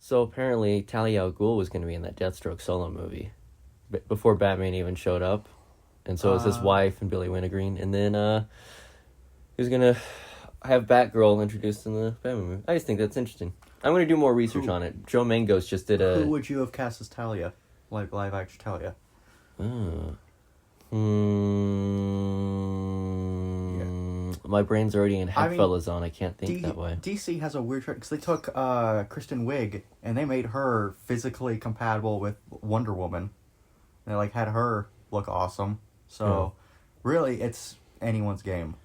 So apparently Talia al Ghul was going to be in that Deathstroke solo movie before Batman even showed up. And so it was his wife and Billy Wintergreen. And then he was going to have Batgirl introduced in the Batman movie. I just think that's interesting. I'm going to do more research on it. Joe Mangos just did a... Who would you have cast as Talia? Like live action Talia? My brain's already in Heckfellas on. I can't think that way. DC has a weird trick because they took Kristen Wiig and they made her physically compatible with Wonder Woman. They like had her look awesome. So really, it's anyone's game.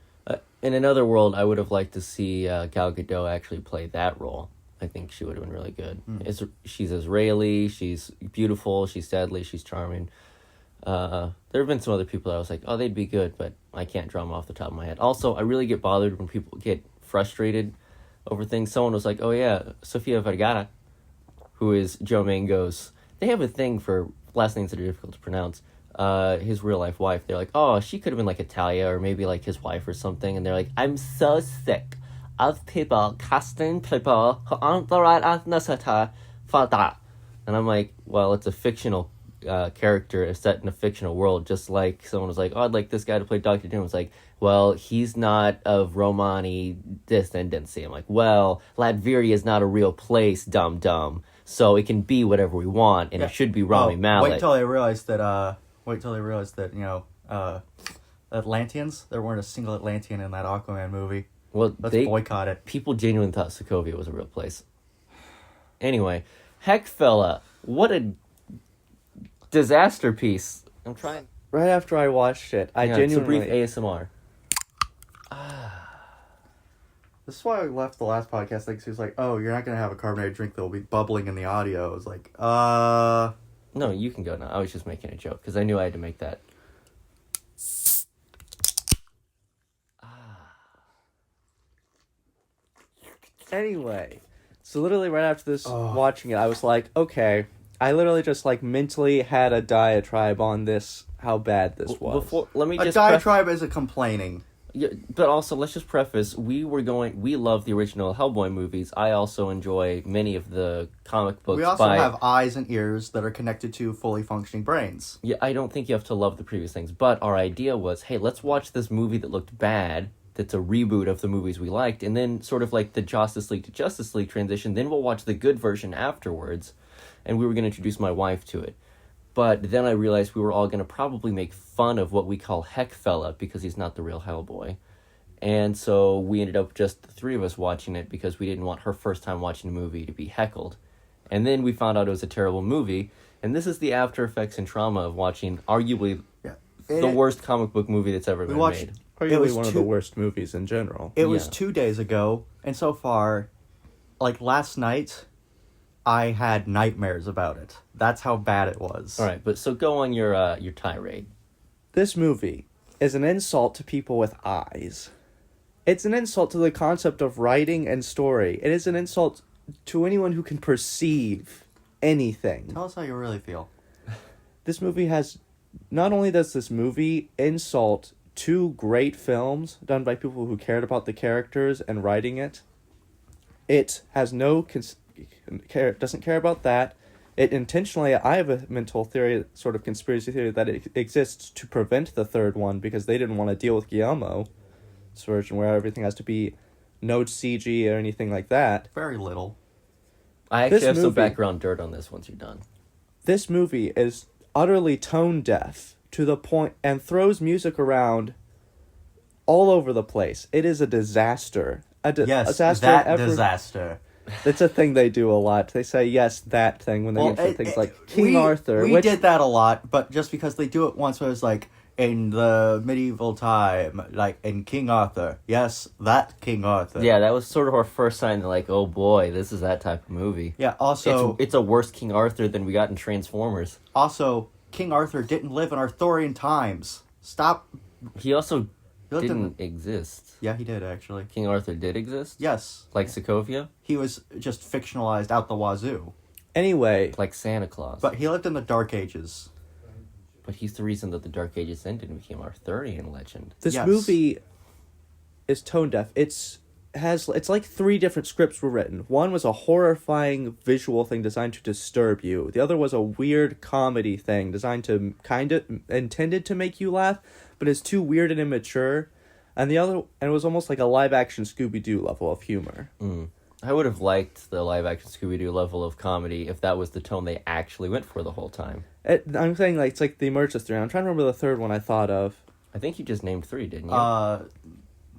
In another world, I would have liked to see Gal Gadot actually play that role. I think she would have been really good. She's Israeli. She's beautiful. She's deadly. She's charming. There have been some other people that I was like, oh, they'd be good, but I can't draw them off the top of my head. Also, I really get bothered when people get frustrated over things. Someone was like, oh yeah, Sofia Vergara, who is Joe Mango's, they have a thing for last names that are difficult to pronounce, his real life wife. They're like, oh, she could have been like Italia or maybe like his wife or something. And they're like, I'm so sick of people casting people who aren't the right ethnicity for that. And I'm like, well, it's a fictional character set in a fictional world, just like someone was like, oh, I'd like this guy to play Dr. Doom. It's like, well, he's not of Romani descendancy. I'm like, well, Latveria is not a real place, dumb. So it can be whatever we want, and it should be Rami Malek. Wait till they realize that, Atlanteans, there weren't a single Atlantean in that Aquaman movie. Well, let's boycott it. People genuinely thought Sokovia was a real place. Anyway, Heckfella, what a disaster piece. I'm trying. Right after I watched it, I genuinely... It's a brief ASMR. This is why I left the last podcast. Like, he was like, oh, you're not going to have a carbonated drink that will be bubbling in the audio. I was like, No, you can go now. I was just making a joke, because I knew I had to make that. Anyway, so literally right after this, watching it, I was like, okay... I literally just, like, mentally had a diatribe on this, how bad this was. A diatribe isn't complaining. Yeah, but also, let's just preface, we love the original Hellboy movies. I also enjoy many of the comic books. We also have eyes and ears that are connected to fully functioning brains. Yeah, I don't think you have to love the previous things, but our idea was, hey, let's watch this movie that looked bad, that's a reboot of the movies we liked, and then sort of like the Justice League to Justice League transition, then we'll watch the good version afterwards. And we were going to introduce my wife to it. But then I realized we were all going to probably make fun of what we call Heckfella, because he's not the real Hellboy. And so we ended up just the three of us watching it, because we didn't want her first time watching a movie to be heckled. And then we found out it was a terrible movie. And this is the after effects and trauma of watching arguably the worst comic book movie that's ever been made. Arguably one of the worst movies in general. It was 2 days ago, and so far, like last night... I had nightmares about it. That's how bad it was. All right, but so go on your tirade. This movie is an insult to people with eyes. It's an insult to the concept of writing and story. It is an insult to anyone who can perceive anything. Tell us how you really feel. This movie has... Not only does this movie insult two great films done by people who cared about the characters and writing it, it has no... doesn't care about that. It intentionally, I have a mental theory, sort of conspiracy theory, that it exists to prevent the third one because they didn't want to deal with Guillermo's version where everything has to be no CG or anything like that. Very little. I actually have some background dirt on this once you're done. This movie is utterly tone deaf to the point and throws music around all over the place. It is a disaster. Disaster. That's a thing they do a lot. They say, yes, that thing, when they mention things like King Arthur. We did that a lot, but just because they do it once where it's like, in the medieval time, like in King Arthur. Yes, that King Arthur. Yeah, that was sort of our first sign that, like, oh boy, this is that type of movie. Yeah, also... It's a worse King Arthur than we got in Transformers. Also, King Arthur didn't live in Arthurian times. Stop... He also... didn't exist. Yeah, he did, actually. King Arthur did exist? Yes. Like Sokovia? He was just fictionalized out the wazoo. Anyway. Like Santa Claus. But he lived in the Dark Ages. But he's the reason that the Dark Ages ended and became Arthurian legend. This movie is tone deaf. It's it's like 3 different scripts were written. One was a horrifying visual thing designed to disturb you. The other was a weird comedy thing designed to kind of intended to make you laugh, but it's too weird and immature. And it was almost like a live action Scooby-Doo level of humor. I would have liked the live action Scooby-Doo level of comedy if that was the tone they actually went for the whole time. I'm saying like it's like they merged the 3. I'm trying to remember the third one I thought of. I think you just named 3, didn't you?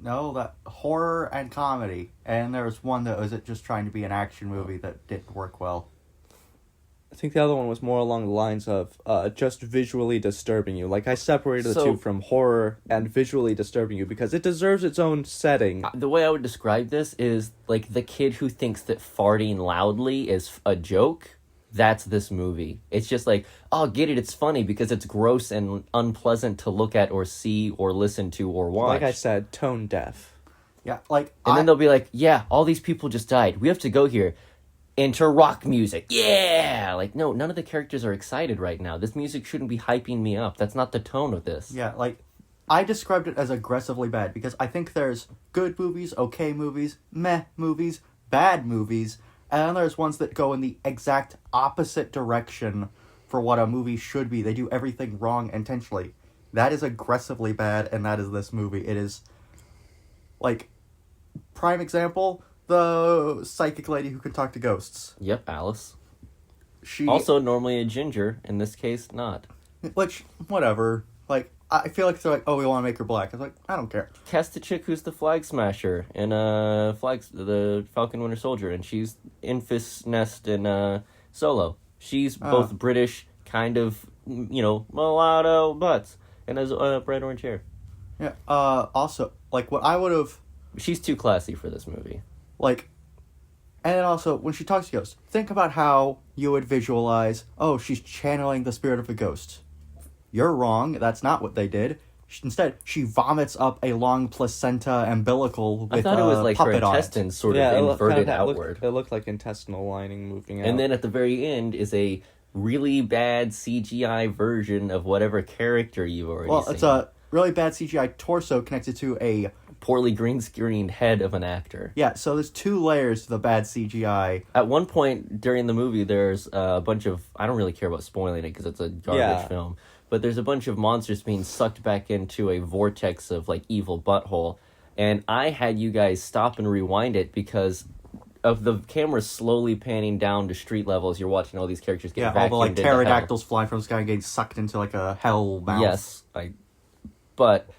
No, that horror and comedy, and there was one that was just trying to be an action movie that didn't work well. I think the other one was more along the lines of just visually disturbing you. Like I separated the 2 from horror and visually disturbing you because it deserves its own setting. The way I would describe this is like the kid who thinks that farting loudly is a joke. That's this movie. It's just like, oh, get it, it's funny because it's gross and unpleasant to look at or see or listen to or watch. Like I said, tone deaf. Yeah, like... And then they'll be like, yeah, all these people just died. We have to go here. Enter rock music. Yeah! Like, no, none of the characters are excited right now. This music shouldn't be hyping me up. That's not the tone of this. Yeah, like, I described it as aggressively bad because I think there's good movies, okay movies, meh movies, bad movies, and then there's ones that go in the exact opposite direction for what a movie should be. They do everything wrong intentionally. That is aggressively bad, and that is this movie. It is, like, prime example, the psychic lady who can talk to ghosts. Yep, Alice. She also normally a ginger, in this case, not. Which, whatever. Like, I feel like they're like, oh, we want to make her black. I was like, I don't care. Cast the chick who's the flag smasher in the Falcon Winter Soldier, and she's in Fist Nest in Solo. She's both British, kind of, mulatto butts, and has bright orange hair. Yeah. Also, like, what I would have... She's too classy for this movie. Like, and then also, when she talks to ghosts, think about how you would visualize, oh, she's channeling the spirit of a ghost. You're wrong. That's not what they did. Instead, she vomits up a long placenta umbilical with I thought it was like her puppet on it. intestines sort of inverted outward. It looked like intestinal lining moving out. And then at the very end is a really bad CGI version of whatever character you've already seen. Well, it's a really bad CGI torso connected to a... poorly green screened head of an actor. Yeah, so there's 2 layers to the bad CGI. At one point during the movie, there's a bunch of... I don't really care about spoiling it because it's a garbage film. But there's a bunch of monsters being sucked back into a vortex of, like, evil butthole. And I had you guys stop and rewind it because of the camera slowly panning down to street levels. You're watching all these characters get vacuumed all the, like, into pterodactyls flying from the sky and getting sucked into, like, a hell mouth. Yes, but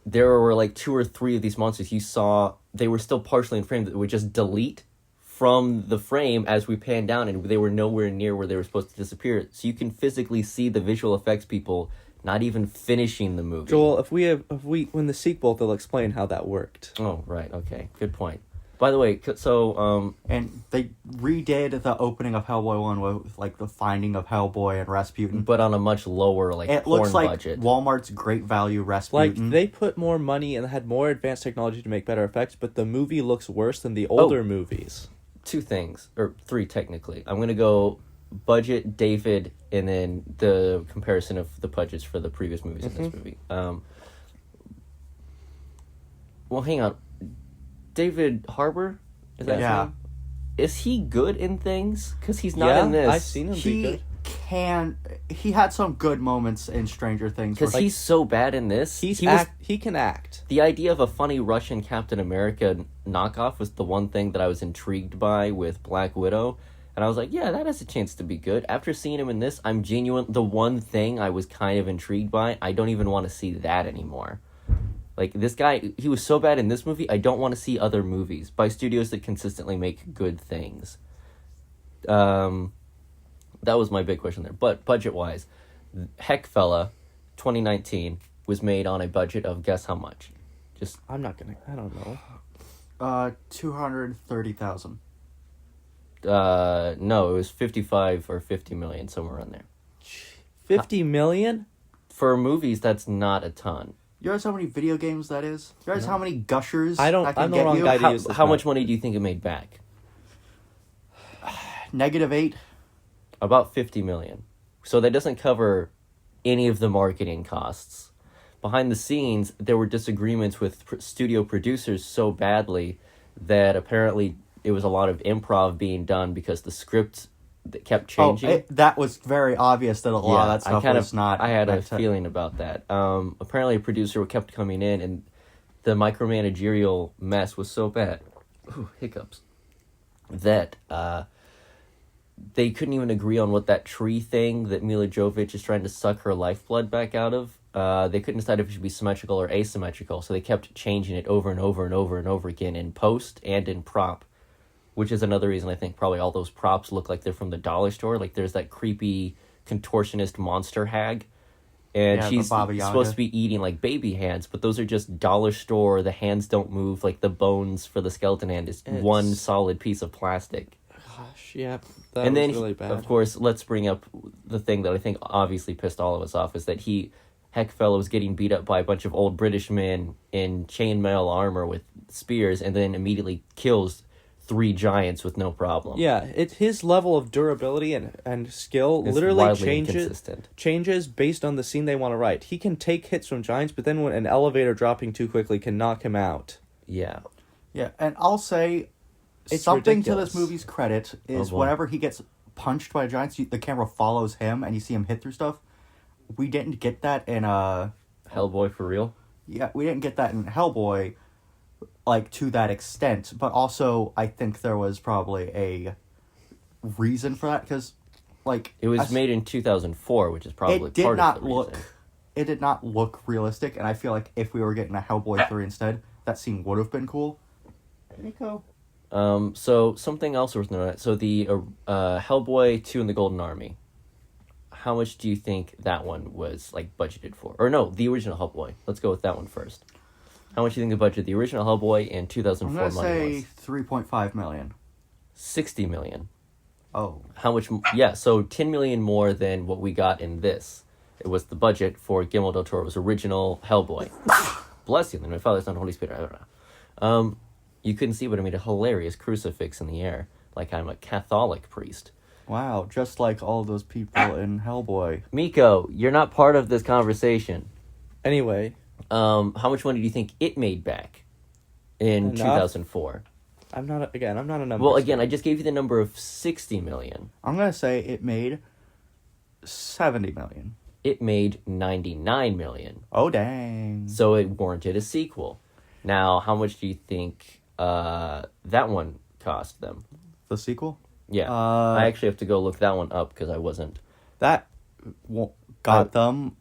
there were, like, 2 or 3 of these monsters you saw, they were still partially in frame that would just delete from the frame as we pan down, and they were nowhere near where they were supposed to disappear. So you can physically see the visual effects people not even finishing the movie. Joel, if we win the sequel, they'll explain how that worked. Oh, right, okay. Good point. By the way, so... and they redid the opening of Hellboy 1 with, like, the finding of Hellboy and Rasputin. But on a much lower, like, it porn looks like budget. Walmart's Great Value Rasputin. Like, they put more money and had more advanced technology to make better effects, but the movie looks worse than the older movies. 2 things, or 3 technically. I'm going to go budget, David, and then the comparison of the budgets for the previous movies in this movie. Well, hang on. David Harbour? Is that his name? Is he good in things? Because he's not in this. I've seen him be good. He had some good moments in Stranger Things. Because he's so bad in this. He can act. The idea of a funny Russian Captain America knockoff was the one thing that I was intrigued by with Black Widow. And I was like, yeah, that has a chance to be good. After seeing him in this, I'm genuine. The one thing I was kind of intrigued by, I don't even want to see that anymore. Like, this guy, he was so bad in this movie, I don't want to see other movies by studios that consistently make good things. That was my big question there. But budget-wise, Heck Fella, 2019, was made on a budget of, guess how much? I don't know. $230,000. No, it was 55 or 50 million, somewhere around there. 50 million? For movies, that's not a ton. You realize how many video games that is? You realize how many gushers I'm the wrong guy to use this. How much money do you think it made back? -8. About 50 million. So that doesn't cover any of the marketing costs. Behind the scenes, there were disagreements with studio producers so badly that apparently it was a lot of improv being done because the script that kept changing. That was very obvious that a lot of that stuff was not. I had a feeling about that. Apparently, a producer kept coming in, and the micromanagerial mess was so bad, hiccups, that they couldn't even agree on what that tree thing that Mila Jovovich is trying to suck her lifeblood back out of. They couldn't decide if it should be symmetrical or asymmetrical, so they kept changing it over and over and over and over again in post and in prop, which is another reason I think probably all those props look like they're from the dollar store. Like there's that creepy contortionist monster hag, and she's supposed to be eating like baby hands, but those are just dollar store. The hands don't move. Like the bones for the skeleton hand is one solid piece of plastic. Gosh, yeah, that was really bad. Of course, let's bring up the thing that I think obviously pissed all of us off is that Heckfellow was getting beat up by a bunch of old British men in chainmail armor with spears, and then immediately kills 3 giants with no problem. Yeah, his level of durability and skill literally changes based on the scene they want to write. He can take hits from giants, but then when an elevator dropping too quickly can knock him out. Yeah. Yeah, and I'll say it's something ridiculous. to this movie's credit is whenever he gets punched by giants, the camera follows him and you see him hit through stuff. We didn't get that in Hellboy for real? Yeah, we didn't get that in Hellboy, like, to that extent. But also, I think there was probably a reason for that, because, like... It was made in 2004, which is probably part of the reason. It did not look realistic, and I feel like if we were getting a Hellboy 3 instead, that scene would have been cool. Nico. So, something else worth noting. So, the Hellboy 2 and the Golden Army. How much do you think that one was, like, budgeted for? Or no, the original Hellboy. Let's go with that one first. How much do you think the budget of the original Hellboy and 2004 money was? I'm going to say $3.5 million. $60 million. Oh. How much? Yeah, so $10 million more than what we got in this. It was the budget for Guillermo del Toro's original Hellboy. Bless you, then my Father, Son, Holy Spirit. I don't know. You couldn't see, but I made a hilarious crucifix in the air, like I'm a Catholic priest. Wow, just like all those people in Hellboy. Miko, you're not part of this conversation. Anyway. How much money do you think it made back in 2004? I'm not a number. Well, again, I just gave you the number of $60 million. I'm going to say it made $70 million. It made $99 million. Oh, dang. So it warranted a sequel. Now, how much do you think that one cost them? The sequel? Yeah. I actually have to go look that one up because I wasn't. That got them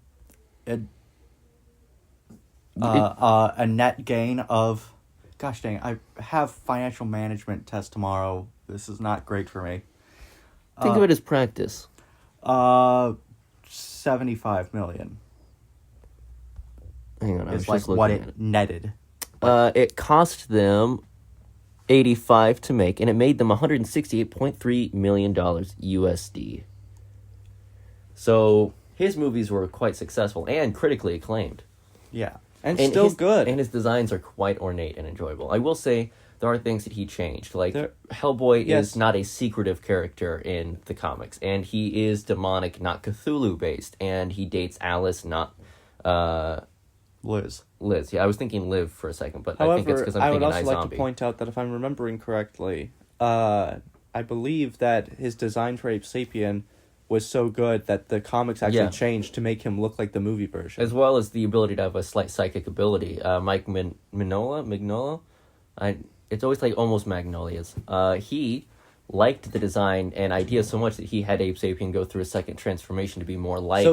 a net gain of... Gosh dang, I have financial management test tomorrow. This is not great for me. Think of it as practice. $75 million. Hang on, I was it's like just looking what at it netted. It cost them $85 to make, and it made them $168.3 million USD. So his movies were quite successful and critically acclaimed. Yeah. And still good. And his designs are quite ornate and enjoyable. I will say there are things that he changed. Like, Hellboy is not a secretive character in the comics. And he is demonic, not Cthulhu-based. And he dates Alice, not... Liz. Yeah, I was thinking Liv for a second, but However, I think it's because I'm thinking I would also iZombie. like to point out that if I'm remembering correctly, I believe that his design for Ape Sapien was so good that the comics actually changed to make him look like the movie version. As well as the ability to have a slight psychic ability. Mike Mignola? It's always like almost Magnolias. He liked the design and idea so much that he had Ape Sapien go through a second transformation to be more like...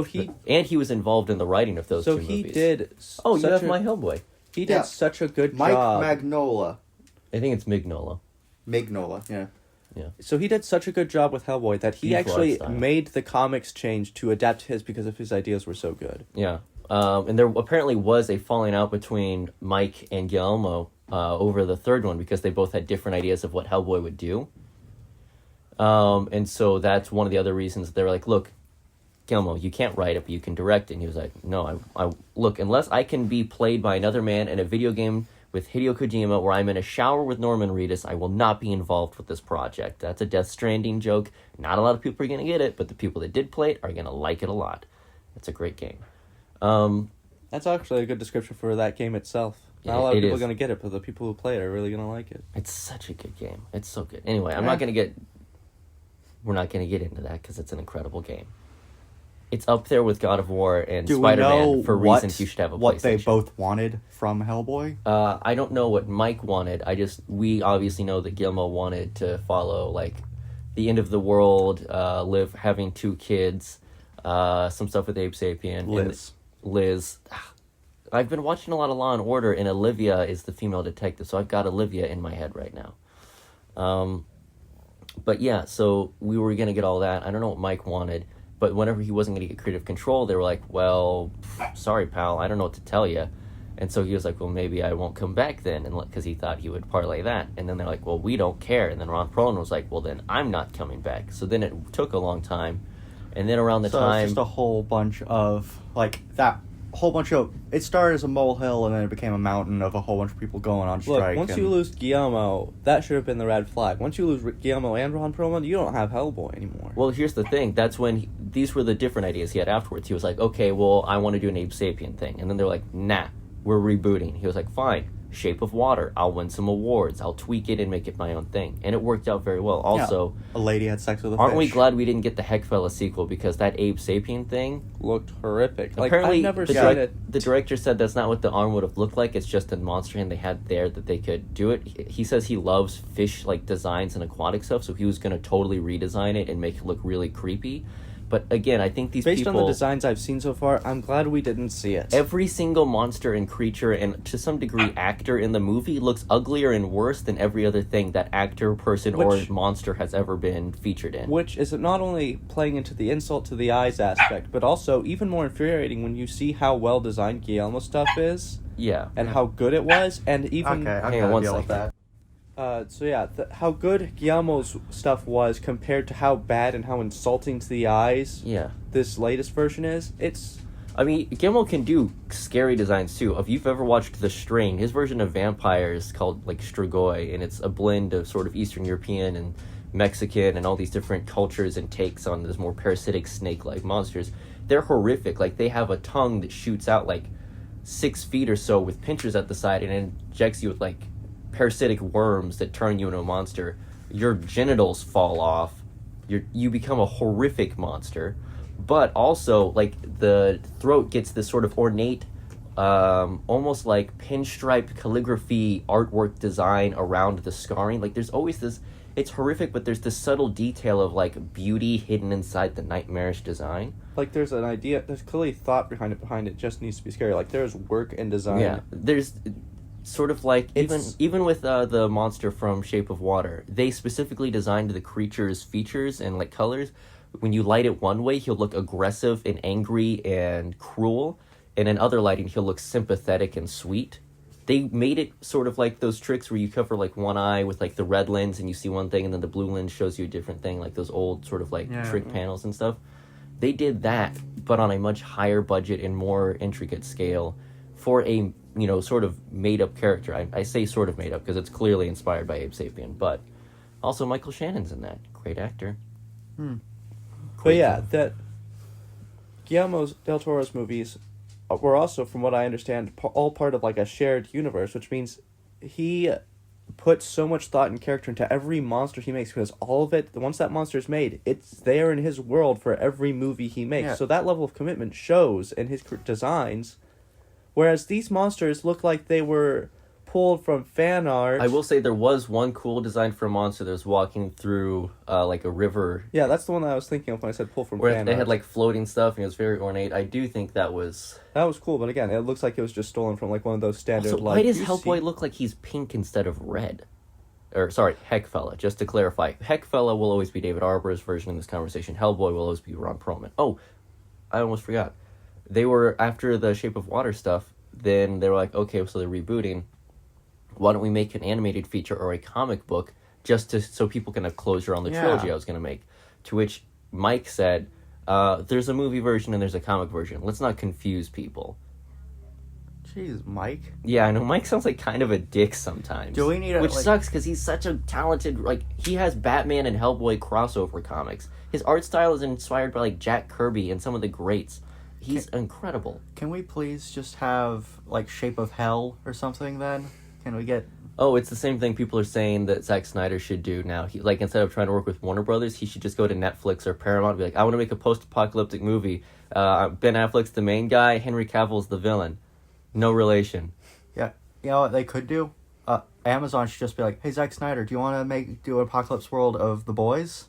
and he was involved in the writing of those two movies. So he did... Oh, you have my Hellboy. He did such a good Mike job. Magnola. I think it's Mignola. Yeah. Yeah. So he did such a good job with Hellboy that he actually made the comics change to adapt his because of his ideas were so good. Yeah. And there apparently was a falling out between Mike and Guillermo over the third one because they both had different ideas of what Hellboy would do. And so that's one of the other reasons they were like, look, Guillermo, you can't write it, but you can direct it. And he was like, no, I look, unless I can be played by another man in a video game with Hideo Kojima where I'm in a shower with Norman Reedus, I will not be involved with this project. That's a Death Stranding joke. Not a lot of people are going to get it, but the people that did play it are going to like it a lot. It's a great game. That's actually a good description for that game itself. Not a lot of It people are is. going to get it, but the people who play it are really going to like it. It's such a good game. It's so good. Anyway, we're not going to get into that because it's an incredible game. It's up there with God of War and Do we Spider-Man know for reasons you should have a what PlayStation. they both wanted from Hellboy? I don't know what Mike wanted. We obviously know that Guillermo wanted to follow, like, the end of the world, having 2 kids, some stuff with Abe Sapien. Liz. I've been watching a lot of Law and Order, and Olivia is the female detective, so I've got Olivia in my head right now. But yeah, so we were going to get all that. I don't know what Mike wanted, but whenever he wasn't going to get creative control, they were like, well, sorry, pal, I don't know what to tell you. And so he was like, well, maybe I won't come back then, because he thought he would parlay that. And then they're like, well, we don't care. And then Ron Perlman was like, well, then I'm not coming back. So then it took a long time. And then around the time... it's just a whole bunch of, it started as a molehill, and then it became a mountain of a whole bunch of people going on strike. Look, once you lose Guillermo, that should have been the red flag. Once you lose Guillermo and Ron Perlman, you don't have Hellboy anymore. Well, here's the thing. That's when these were the different ideas he had afterwards. He was like, okay, well, I want to do an Abe Sapien thing. And then they're like, nah, we're rebooting. He was like, fine, Shape of Water. I'll win some awards. I'll tweak it and make it my own thing. And it worked out very well. Also, a lady had sex with a aren't fish. we glad we didn't get the Heckfella sequel, because that Abe Sapien thing Looked horrific. apparently I've never the, seen direc- it. the director said that's not what the arm would have looked like. It's just a monster hand they had there that they could do it. He says he loves fish designs and aquatic stuff, so he was going to totally redesign it and make it look really creepy. But again, I think these Based people... on the designs I've seen so far, I'm glad we didn't see it. Every single monster and creature and, to some degree, actor in the movie looks uglier and worse than every other thing that actor, person, or monster has ever been featured in. Which is not only playing into the insult to the eyes aspect, but also even more infuriating when you see how well designed Guillermo's stuff is. Yeah. And how good it was, and even... Okay, I Hang on gotta one deal with second. that. how good Guillermo's stuff was compared to how bad and how insulting to the eyes Yeah. this latest version is. I mean, Guillermo can do scary designs, too. If you've ever watched The Strain, his version of vampire is called, Strigoi, and it's a blend of sort of Eastern European and Mexican and all these different cultures and takes on those more parasitic snake-like monsters. They're horrific. They have a tongue that shoots out, 6 feet or so with pinchers at the side and injects you with, parasitic worms that turn you into a monster. Your genitals fall off. You become a horrific monster. But also, the throat gets this sort of ornate, almost pinstripe calligraphy artwork design around the scarring. There's always this... It's horrific, but there's this subtle detail of, beauty hidden inside the nightmarish design. There's an idea... There's clearly thought behind it just needs to be scary. There's work and design. Yeah, there's... Sort of even with the monster from Shape of Water, they specifically designed the creature's features and colors. When you light it one way, he'll look aggressive and angry and cruel, and in other lighting, he'll look sympathetic and sweet. They made it sort of like those tricks where you cover one eye with the red lens and you see one thing, and then the blue lens shows you a different thing, those old sort of trick panels and stuff. They did that, but on a much higher budget and more intricate scale for a sort of made-up character. I say sort of made-up because it's clearly inspired by Abe Sapien, but also Michael Shannon's in that. Great actor. But yeah, that Guillermo del Toro's movies were also, from what I understand, all part of a shared universe, which means he puts so much thought and character into every monster he makes, because all of it, once that monster is made, it's there in his world for every movie he makes. Yeah. So that level of commitment shows in his designs. Whereas these monsters look like they were pulled from fan art. I will say there was one cool design for a monster that was walking through a river. Yeah, that's the one that I was thinking of when I said pulled from where fan they art. had floating stuff and it was very ornate. I do think that was... That was cool, but again, it looks like it was just stolen from one of those standard... Also, why does Hellboy look like he's pink instead of red? Or, sorry, Heckfella, just to clarify. Heckfella will always be David Arbor's version in this conversation. Hellboy will always be Ron Perlman. Oh, I almost forgot. They were, after the Shape of Water stuff, then they were like, okay, so they're rebooting. Why don't we make an animated feature or a comic book so people can have closure on the trilogy I was going to make? To which Mike said, there's a movie version and there's a comic version. Let's not confuse people. Jeez, Mike. Yeah, I know. Mike sounds like kind of a dick sometimes. Do we need a... Which sucks because he's such a talented... he has Batman and Hellboy crossover comics. His art style is inspired by, Jack Kirby and some of the greats. He's incredible. Can we please just have, like, Shape of Hell or something then? Can we get... Oh, it's the same thing people are saying that Zack Snyder should do now. He, like, instead of trying to work with Warner Brothers, he should just go to Netflix or Paramount and be like, I want to make a post-apocalyptic movie. Ben Affleck's the main guy, Henry Cavill's the villain. No relation. Yeah. You know what they could do? Amazon should just be like, hey, Zack Snyder, do you want to do an apocalypse world of The Boys?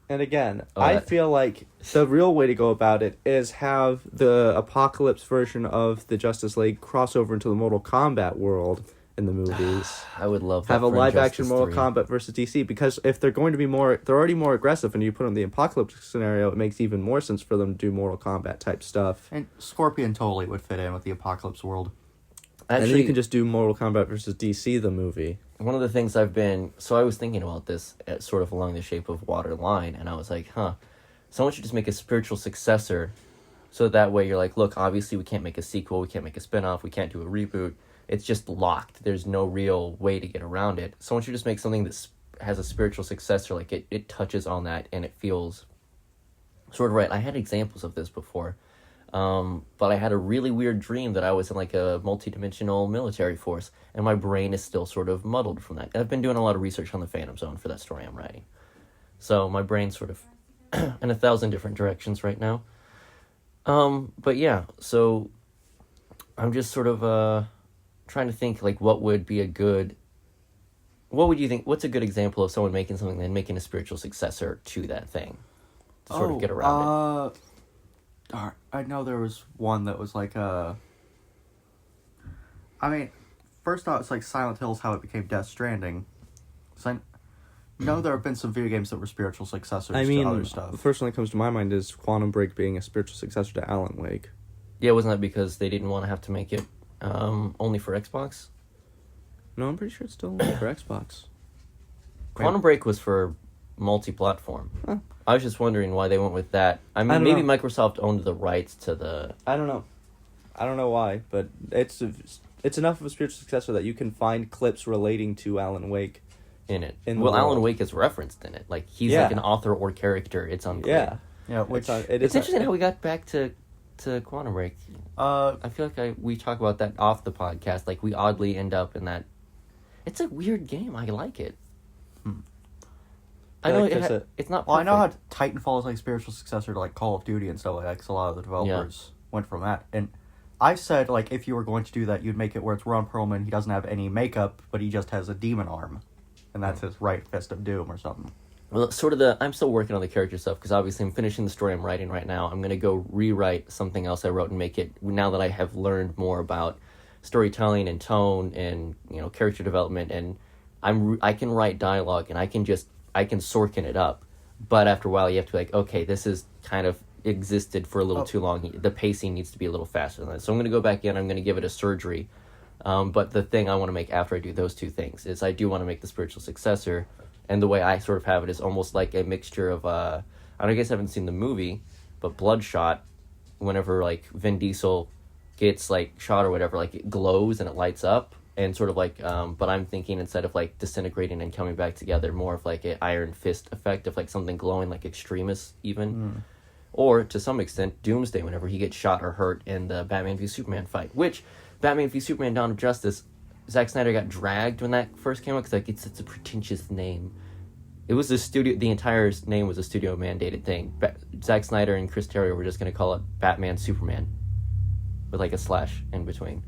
And again, I feel like the real way to go about it is have the apocalypse version of the Justice League cross over into the Mortal Kombat world in the movies. I would love that. Have a for live-action Injustice Mortal 3. Kombat versus DC, because if they're going to be they're already more aggressive, and you put them in the apocalypse scenario, it makes even more sense for them to do Mortal Kombat type stuff. And Scorpion totally would fit in with the apocalypse world. And Actually, then you can just do Mortal Kombat versus DC, the movie. one of the things I was thinking about this sort of along the Shape of Water line, and I was like, someone should just make a spiritual successor, so that way you're like, look, obviously we can't make a sequel, we can't make a spin-off, we can't do a reboot, it's just locked, there's no real way to get around it. Someone should just make something that has a spiritual successor, like it touches on that, and it feels sort of right. I had examples of this before, but I had a really weird dream that I was in like a multi-dimensional military force, and my brain is still sort of muddled from that. I've been doing a lot of research on the Phantom Zone for that story I'm writing. So my brain's sort of in 1,000 different directions right now. But yeah, so I'm just sort of trying to think like what would you think, what's a good example of someone making something and making a spiritual successor to that thing? To sort of get around it. I know there was one that was like I mean, first off, it's like Silent Hill's how it became Death Stranding. So there have been some video games that were spiritual successors to other stuff. The first one that comes to my mind is Quantum Break being a spiritual successor to Alan Wake. Yeah, wasn't that because they didn't want to have to make it only for Xbox? No, I'm pretty sure it's still only for Xbox. Quantum Break was for multi-platform. Huh. I was just wondering why they went with that. I mean, maybe Microsoft owned the rights to the... I don't know why, but it's enough of a spiritual successor that you can find clips relating to Alan Wake in it. Well, Alan Wake is referenced in it. Like, he's like an author or character. It's unclear. Yeah, which... It's interesting how we got back to Quantum Break. I feel like we talk about that off the podcast. Like, we oddly end up in that... It's a weird game. I like it. I know it's not perfect. Well, I know how Titanfall is like spiritual successor to like Call of Duty and stuff like that, because a lot of the developers went from that. And I said, like, if you were going to do that, you'd make it where it's Ron Perlman, he doesn't have any makeup, but he just has a demon arm. And that's his right fist of doom or something. Well, I'm still working on the character stuff, because obviously I'm finishing the story I'm writing right now. I'm going to go rewrite something else I wrote and make it, now that I have learned more about storytelling and tone and, character development, and I can write dialogue, and I can Sorkin it up, but after a while you have to be like, okay, this is kind of existed for a little too long. The pacing needs to be a little faster than that. So I'm going to go back in, I'm going to give it a surgery. But the thing I want to make after I do those two things is I do want to make the spiritual successor, and the way I sort of have it is almost like a mixture of, I guess I haven't seen the movie, but Bloodshot, whenever like Vin Diesel gets like shot or whatever, like it glows and it lights up. And sort of like, but I'm thinking instead of like disintegrating and coming back together, more of like an Iron Fist effect of like something glowing, like Extremis even. Or to some extent, Doomsday whenever he gets shot or hurt in the Batman v Superman fight. Which, Batman v Superman Dawn of Justice, Zack Snyder got dragged when that first came out because like, it's a pretentious name. It was the entire name was a studio mandated thing. Zack Snyder and Chris Terrio were just going to call it Batman Superman. With like a slash in between.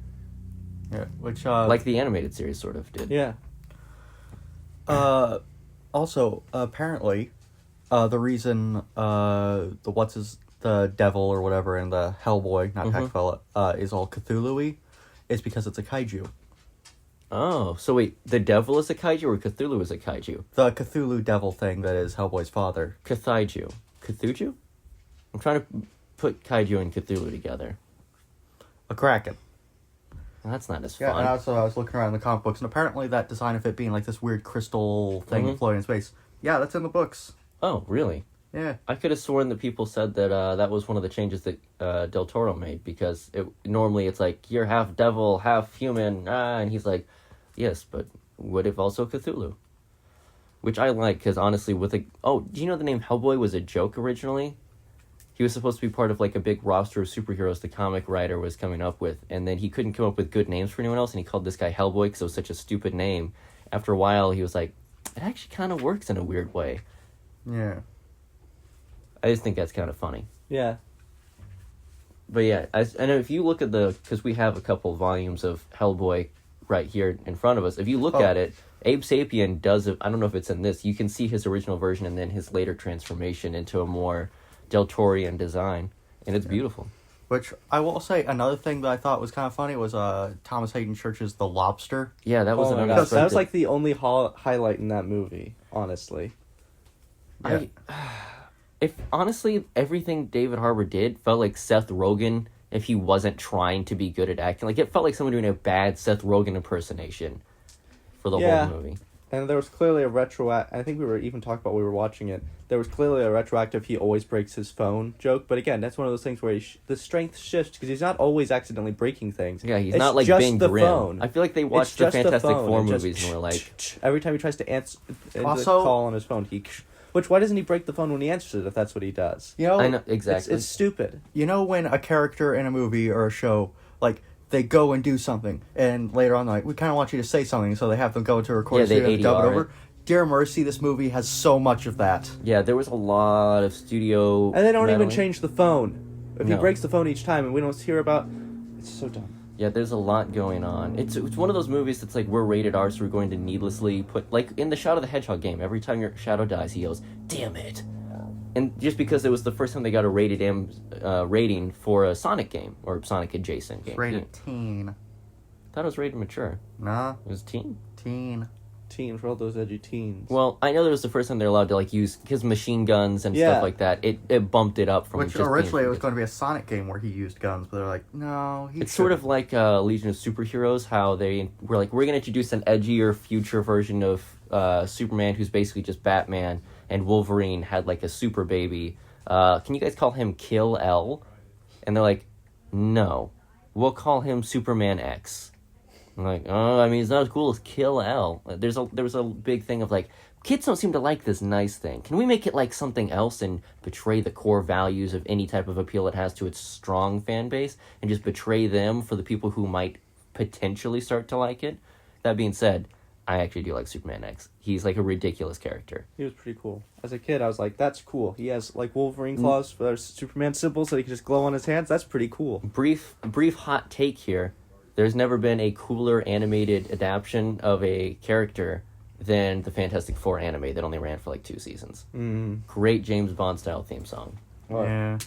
Yeah, which like the animated series sort of did. Yeah. Also, apparently, the reason the devil or whatever and the Hellboy, not Pac-Fella, is all Cthulhu-y, is because it's a kaiju. Oh, so wait, the devil is a kaiju or Cthulhu is a kaiju? The Cthulhu devil thing that is Hellboy's father. Cthulhu. Cthulhu? I'm trying to put kaiju and Cthulhu together. A kraken. That's not as fun. Yeah, and also I was looking around the comic books, and apparently that design of it being like this weird crystal thing floating in space, yeah, that's in the books. Oh, really? Yeah. I could have sworn that people said that that was one of the changes that Del Toro made, because normally it's like, you're half devil, half human, and he's like, yes, but what if also Cthulhu? Which I like, because honestly, do you know the name Hellboy was a joke originally? he was supposed to be part of like a big roster of superheroes the comic writer was coming up with, and then he couldn't come up with good names for anyone else, and he called this guy Hellboy because it was such a stupid name. After a while, he was like, it actually kind of works in a weird way. Yeah. I just think that's kind of funny. Yeah. But yeah, and if you look at because we have a couple volumes of Hellboy right here in front of us, if you look at it, Abe Sapien does it. I don't know if it's in this. You can see his original version and then his later transformation into a more Del Toroian design, and it's beautiful. Which I will say, another thing that I thought was kind of funny was Thomas Hayden Church's The Lobster. Yeah, that was that was like the only highlight in that movie, honestly. Yeah. If honestly, everything David Harbour did felt like Seth Rogen if he wasn't trying to be good at acting. Like, it felt like someone doing a bad Seth Rogen impersonation for the whole movie. And there was clearly a I think we were even talking about when we were watching it. There was clearly a retroactive he always breaks his phone joke. But again, that's one of those things where the strength shifts because he's not always accidentally breaking things. Yeah, he's not like Ben Grimm. Phone. I feel like they watched the Fantastic Four movies and were like... Every time he tries to answer also, call on his phone, why doesn't he break the phone when he answers it if that's what he does? You know, I know exactly. It's stupid. You know when a character in a movie or a show, like, they go and do something, and later on, like, we kind of want you to say something, so they have them go into a recording studio and dub it over. Dear Mercy, this movie has so much of that. Yeah, there was a lot of studio... And they don't even change the phone. If he breaks the phone each time and we don't hear about... It's so dumb. Yeah, there's a lot going on. It's one of those movies that's like, we're rated R, so we're going to needlessly put... Like, in the Shadow the Hedgehog game, every time your Shadow dies, he yells, damn it! And just because it was the first time they got a rated M rating for a Sonic game, or Sonic-adjacent game. Rated teen. I thought it was rated mature. Nah. It was teen? Teen. Teen, for all those edgy teens. Well, I know that was the first time they're allowed to, like, use his machine guns and stuff like that. It bumped it up from Which just originally it was going to be a Sonic game where he used guns, but they're like, no, It's sort of like Legion of Superheroes, how they were like, we're going to introduce an edgier future version of Superman who's basically just Batman, and Wolverine had, like, a super baby. Can you guys call him Kill-El? And they're like, no, we'll call him Superman X. I'm like, oh, I mean, it's not as cool as Kill-El. There was a big thing of, like, kids don't seem to like this nice thing. Can we make it like something else and betray the core values of any type of appeal it has to its strong fan base and just betray them for the people who might potentially start to like it? That being said, I actually do like Superman X. He's like a ridiculous character. He was pretty cool. As a kid, I was like, that's cool. He has like Wolverine claws for Superman symbols so he can just glow on his hands. That's pretty cool. Brief hot take here. There's never been a cooler animated adaptation of a character than the Fantastic Four anime that only ran for like 2 seasons. Great James Bond style theme song. Yeah.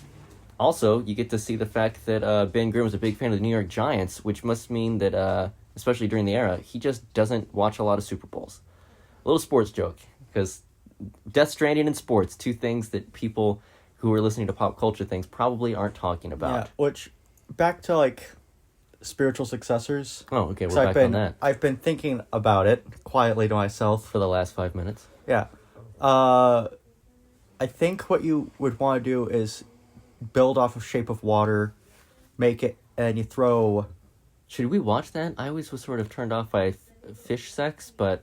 Also, you get to see the fact that Ben Grimm was a big fan of the New York Giants, which must mean that, especially during the era, he just doesn't watch a lot of Super Bowls. A little sports joke, because Death Stranding and sports, 2 things that people who are listening to pop culture things probably aren't talking about. Yeah, which, back to, like, spiritual successors. Oh, okay, we're back on that. I've been thinking about it quietly to myself. For the last 5 minutes? Yeah. I think what you would want to do is build off of Shape of Water, make it, and you throw... Should we watch that? I always was sort of turned off by fish sex, but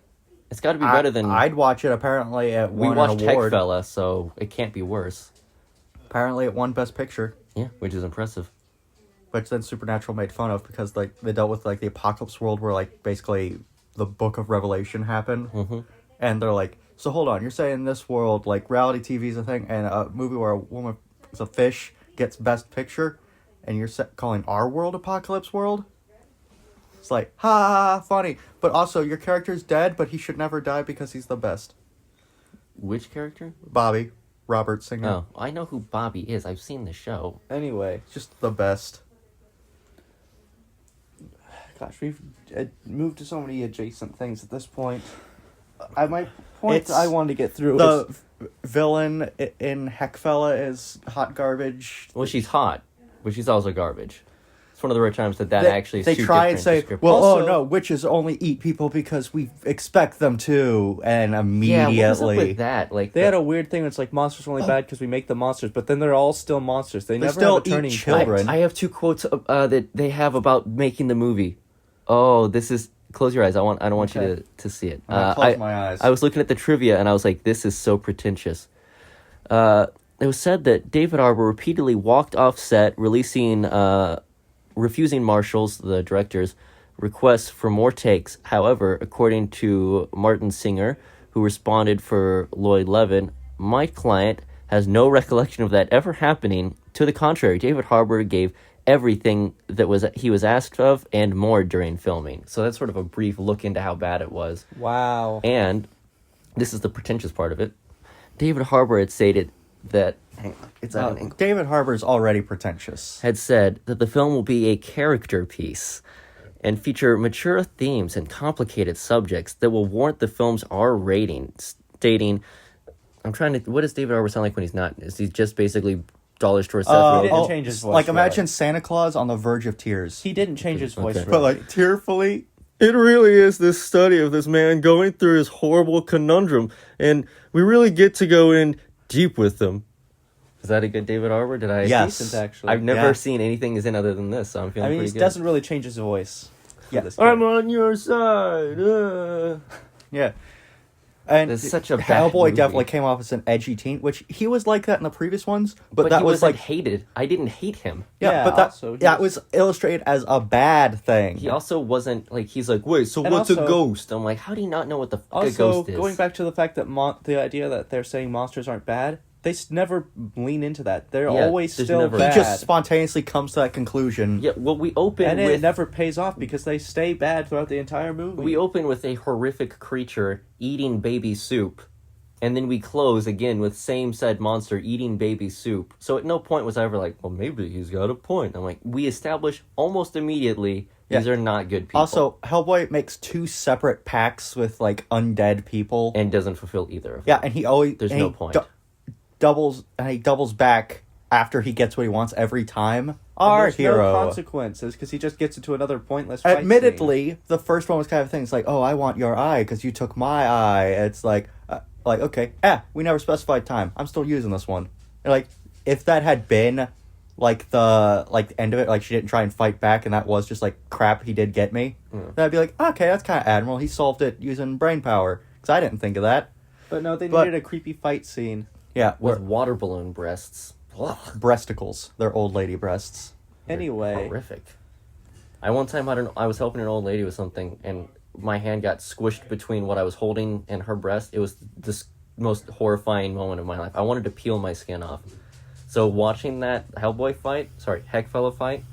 it's got to be better than... I'd watch it. Apparently it won We watched an award. Techfella, so it can't be worse. Apparently it won Best Picture. Yeah, which is impressive. Which then Supernatural made fun of because like they dealt with like the apocalypse world where like basically the Book of Revelation happened. Mm-hmm. And they're like, so hold on, you're saying in this world like reality TV is a thing and a movie where a woman is a fish gets Best Picture and you're calling our world Apocalypse World? It's like, ha, funny. But also, your character's dead, but he should never die because he's the best. Which character? Bobby. Robert Singer. Oh, I know who Bobby is. I've seen the show. Anyway. Just the best. Gosh, we've moved to so many adjacent things at this point. My point I wanted to get through the villain in Heckfella is hot garbage. Well, she's hot, but she's also garbage. It's one of the rare times that actually is they two try and say, different well, also, oh no, witches only eat people because we expect them to, and immediately... Yeah, what was up with that? Like, they had a weird thing. It's like monsters are only bad because we make the monsters, but then they're all still monsters. They never still have a turning eat children. I have 2 quotes that they have about making the movie. Oh, this is... Close your eyes. I don't want you to see it. Close my eyes. I was looking at the trivia and I was like, this is so pretentious. it was said that David Harbour repeatedly walked off set, refusing Marshall's, the director's, requests for more takes. However, according to Martin Singer, who responded for Lloyd Levin, my client has no recollection of that ever happening. To the contrary, David Harbour gave everything that he was asked of and more during filming. So that's sort of a brief look into how bad it was. Wow. And this is the pretentious part of it. David Harbour had stated that David Harbour's already pretentious. had said that the film will be a character piece and feature mature themes and complicated subjects that will warrant the film's R rating, stating, what does David Harbour sound like when he's not? Is he just basically dollar store Seth He Rogen? didn't change his voice. Like, imagine Santa Claus on the verge of tears. He didn't change his voice. Okay. Really. But, like, tearfully... It really is this study of this man going through his horrible conundrum, and we really get to go in deep with them. Is that a good David Harbour? Did I? Yes. Decent, actually. I've never Yeah. seen anything he's in other than this, so I'm feeling I mean, pretty he good. doesn't really change his voice. Yeah. This I'm character. on your side. Yeah. And It's such a bad Hellboy movie. definitely came off as an edgy teen, which he was like that in the previous ones, but that he was wasn't like... hated. I didn't hate him. Yeah, Yeah, but that, also, he that was illustrated as a bad thing. He also wasn't like, he's like, wait, so And what's a also- ghost? I'm like, how do you not know what the fuck a Also, ghost is? going back to the fact that the idea that they're saying monsters aren't bad, they never lean into that. They're Yeah, always there's still never- He bad. just spontaneously comes to that conclusion. Yeah, well, we open and with it never pays off because they stay bad throughout the entire movie. we open with a horrific creature eating baby soup, and then we close again with same said monster eating baby soup. So at no point was I ever like, well, maybe he's got a point. I'm like, we establish almost immediately these Yeah. are not good people. Also, Hellboy makes 2 separate pacts with, like, undead people. and doesn't fulfill either of them. Yeah, and he always... There's and no he point. doubles back after he gets what he wants every time. And Our there's hero. no consequences because he just gets into another pointless fight Admittedly, the first one was kind of a thing. It's like, oh, I want your eye because you took my eye. It's like, okay, we never specified time. I'm still using this one. And, like, if that had been like the end of it, like she didn't try and fight back, and that was just like crap. He did get me. Then I'd be like, okay, that's kind of admirable. He solved it using brain power because I didn't think of that. But no, they But- needed a creepy fight scene. Yeah, With water balloon breasts. Ugh, breasticles. They're old lady breasts. Anyway, horrific. I one time I was helping an old lady with something, and my hand got squished between what I was holding and her breast. It was the most horrifying moment of my life. I wanted to peel my skin off. So watching that Heckfellow fight,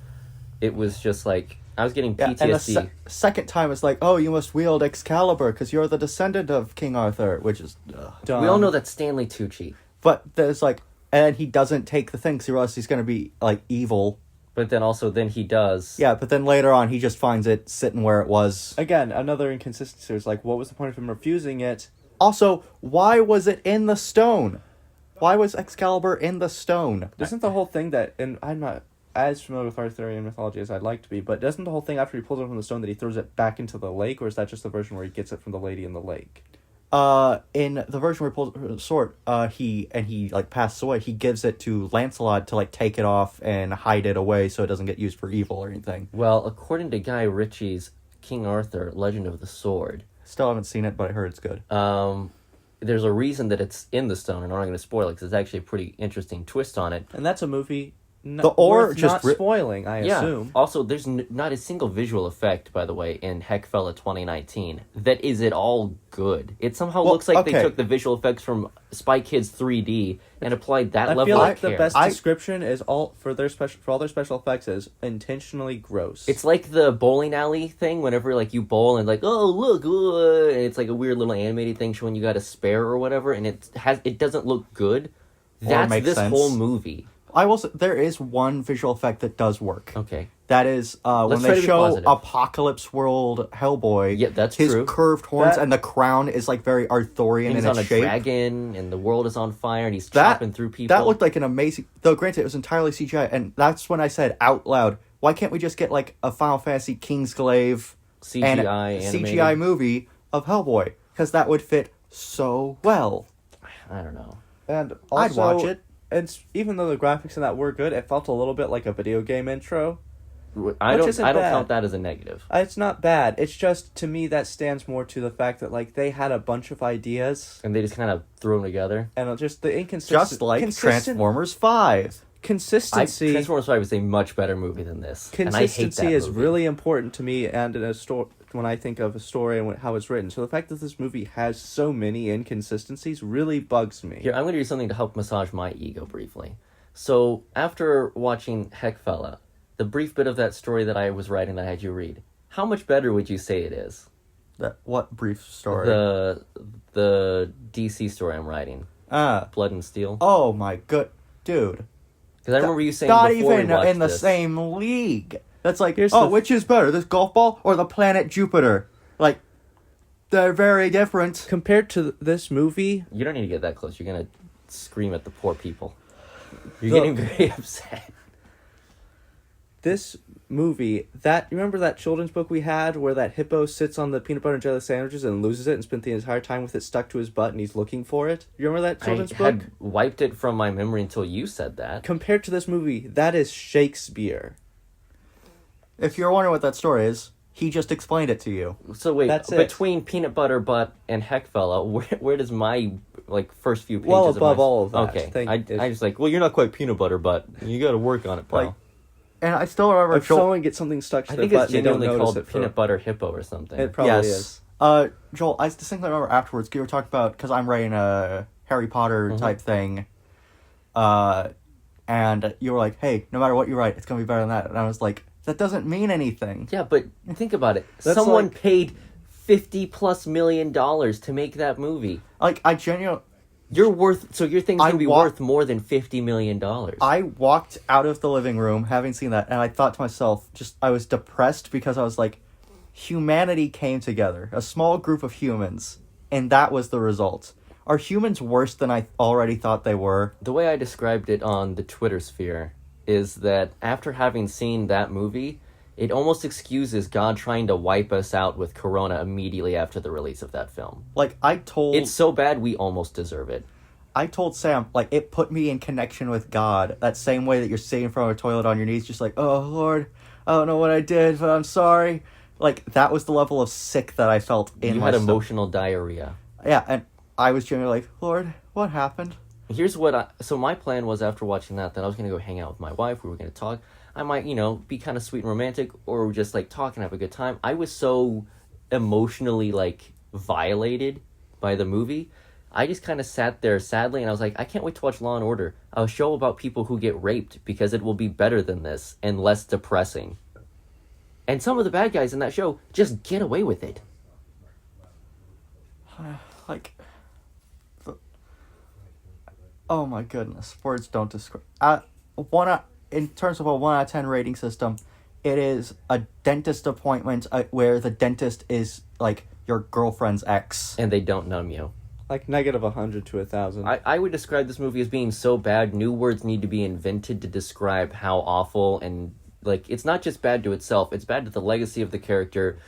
it was just like, I was getting Yeah, and the PTSD. second time it's like, oh, you must wield Excalibur because you're the descendant of King Arthur, which is... dumb. We all know that's Stanley Tucci. But there's like... And he doesn't take the thing because he realizes he's going to be, like, evil. But then he does. Yeah, but then later on, he just finds it sitting where it was. Again, another inconsistency is like, what was the point of him refusing it? Also, why was it in the stone? Why was Excalibur in the stone? Isn't the whole thing that, and I'm not as familiar with Arthurian mythology as I'd like to be, but doesn't the whole thing after he pulls it from the stone that he throws it back into the lake, or is that just the version where he gets it from the lady in the lake? In the version where he pulls the sword, he like passes away, he gives it to Lancelot to like take it off and hide it away so it doesn't get used for evil or anything. Well, according to Guy Ritchie's King Arthur, Legend of the Sword, Still haven't seen it, but I heard it's good. there's a reason that it's in the stone, and I'm not going to spoil it because it's actually a pretty interesting twist on it. And that's a movie The ore worth just not spoiling, I assume. Also, there's not a single visual effect, by the way, in Heckfella 2019 that is at all good. It somehow looks like they took the visual effects from Spy Kids 3D and applied that I level feel like of the care. best description is all for all their special effects is intentionally gross. It's like the bowling alley thing. Whenever like you bowl and like, oh look, and it's like a weird little animated thing showing you got a spare or whatever, and it doesn't look good. That's makes this sense. whole movie. I will say, there is one visual effect that does work. Okay. That is when Let's try they to be show positive. Apocalypse World Hellboy. Yeah, that's his true. curved horns That- and the crown is like very Arthurian He's in on its a shape. dragon, and the world is on fire, and he's That- chopping through people. That looked like an amazing. Though granted, it was entirely CGI, and that's when I said out loud, "Why can't we just get like a Final Fantasy Kingsglaive and CGI animated. CGI movie of Hellboy? Because that would fit so well." I don't know. and also, I'd watch it. And even though the graphics in that were good, it felt a little bit like a video game intro. I Which isn't don't bad. count that as a negative. It's not bad. It's just, to me, that stands more to the fact that, like, they had a bunch of ideas, And they just kind of threw them together. and just the inconsistency. Just like Transformers 5. Consistency. Transformers 5 is a much better movie than this. And I hate Consistency that is movie. really important to me, and in a story, when I think of a story and how it's written. So the fact that this movie has so many inconsistencies really bugs me. Here, I'm going to do something to help massage my ego briefly. So, after watching Heckfella, the brief bit of that story that I was writing that I had you read, how much better would you say it is? What brief story? The DC story I'm writing. Blood and Steel. Oh my good dude. Because I remember you saying Not before even we watched in the this, same league. That's like, Here's which is better, this golf ball or the planet Jupiter? Like, they're very different. Compared to this movie, you don't need to get that close. You're going to scream at the poor people. You're getting very upset. this movie, you remember that children's book we had where that hippo sits on the peanut butter and jelly sandwiches and loses it and spent the entire time with it stuck to his butt and he's looking for it? You remember that children's I book? had wiped it from my memory until you said that. Compared to this movie, that is Shakespeare. If you're wondering what that story is, he just explained it to you. So wait, That's it. between Peanut Butter Butt and Heckfella, where does my first few pages Well of above my... all of that. Okay, I just like, well, you're not quite Peanut Butter Butt. You got to work on it, pal. Like, and I still remember If someone gets something stuck to I their think butt it's and they don't genuinely notice called it Peanut Butter Hippo or something. It probably is. Joel, I distinctly remember afterwards you were talking about, because I'm writing a Harry Potter type thing, and you were like, hey, no matter what you write, it's going to be better than that. And I was like, that doesn't mean anything. Yeah, but think about it. That's Someone like- paid $50+ million to make that movie. Like, I genuinely... Your thing's I gonna be wa- worth more than $50 million. I walked out of the living room having seen that, and I thought to myself, I was depressed because I was like, humanity came together. A small group of humans, and that was the result. Are humans worse than I already thought they were? The way I described it on the Twitter sphere is that after having seen that movie, it almost excuses God trying to wipe us out with Corona immediately after the release of that film. Like, It's so bad we almost deserve it. I told Sam, like, it put me in connection with God. That same way that you're sitting in front of a toilet on your knees, just like, oh, Lord, I don't know what I did, but I'm sorry. Like, that was the level of sick that I felt in You my had stomach. emotional diarrhea. Yeah, and I was genuinely like, Lord, what happened? Here's so my plan was after watching that I was going to go hang out with my wife. We were going to talk. I might, be kind of sweet and romantic, or just, like, talk and have a good time. I was so emotionally, like, violated by the movie. I just kind of sat there sadly, and I was like, I can't wait to watch Law & Order, a show about people who get raped, because it will be better than this and less depressing. And some of the bad guys in that show just get away with it. Like, oh my goodness, words don't describe. In terms of a 1 out of 10 rating system, it is a dentist appointment where the dentist is like your girlfriend's ex. And they don't numb you. Like -100 to 1,000. I would describe this movie as being so bad, new words need to be invented to describe how awful, and, like, it's not just bad to itself, it's bad to the legacy of the character,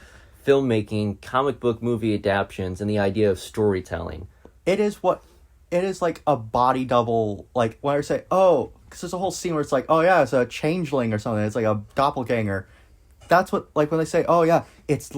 filmmaking, comic book movie adaptions, and the idea of storytelling. It is like a body double, like, when I say, because there's a whole scene where it's like, oh yeah, it's a changeling or something, it's like a doppelganger. That's what, like, when they say, oh yeah, it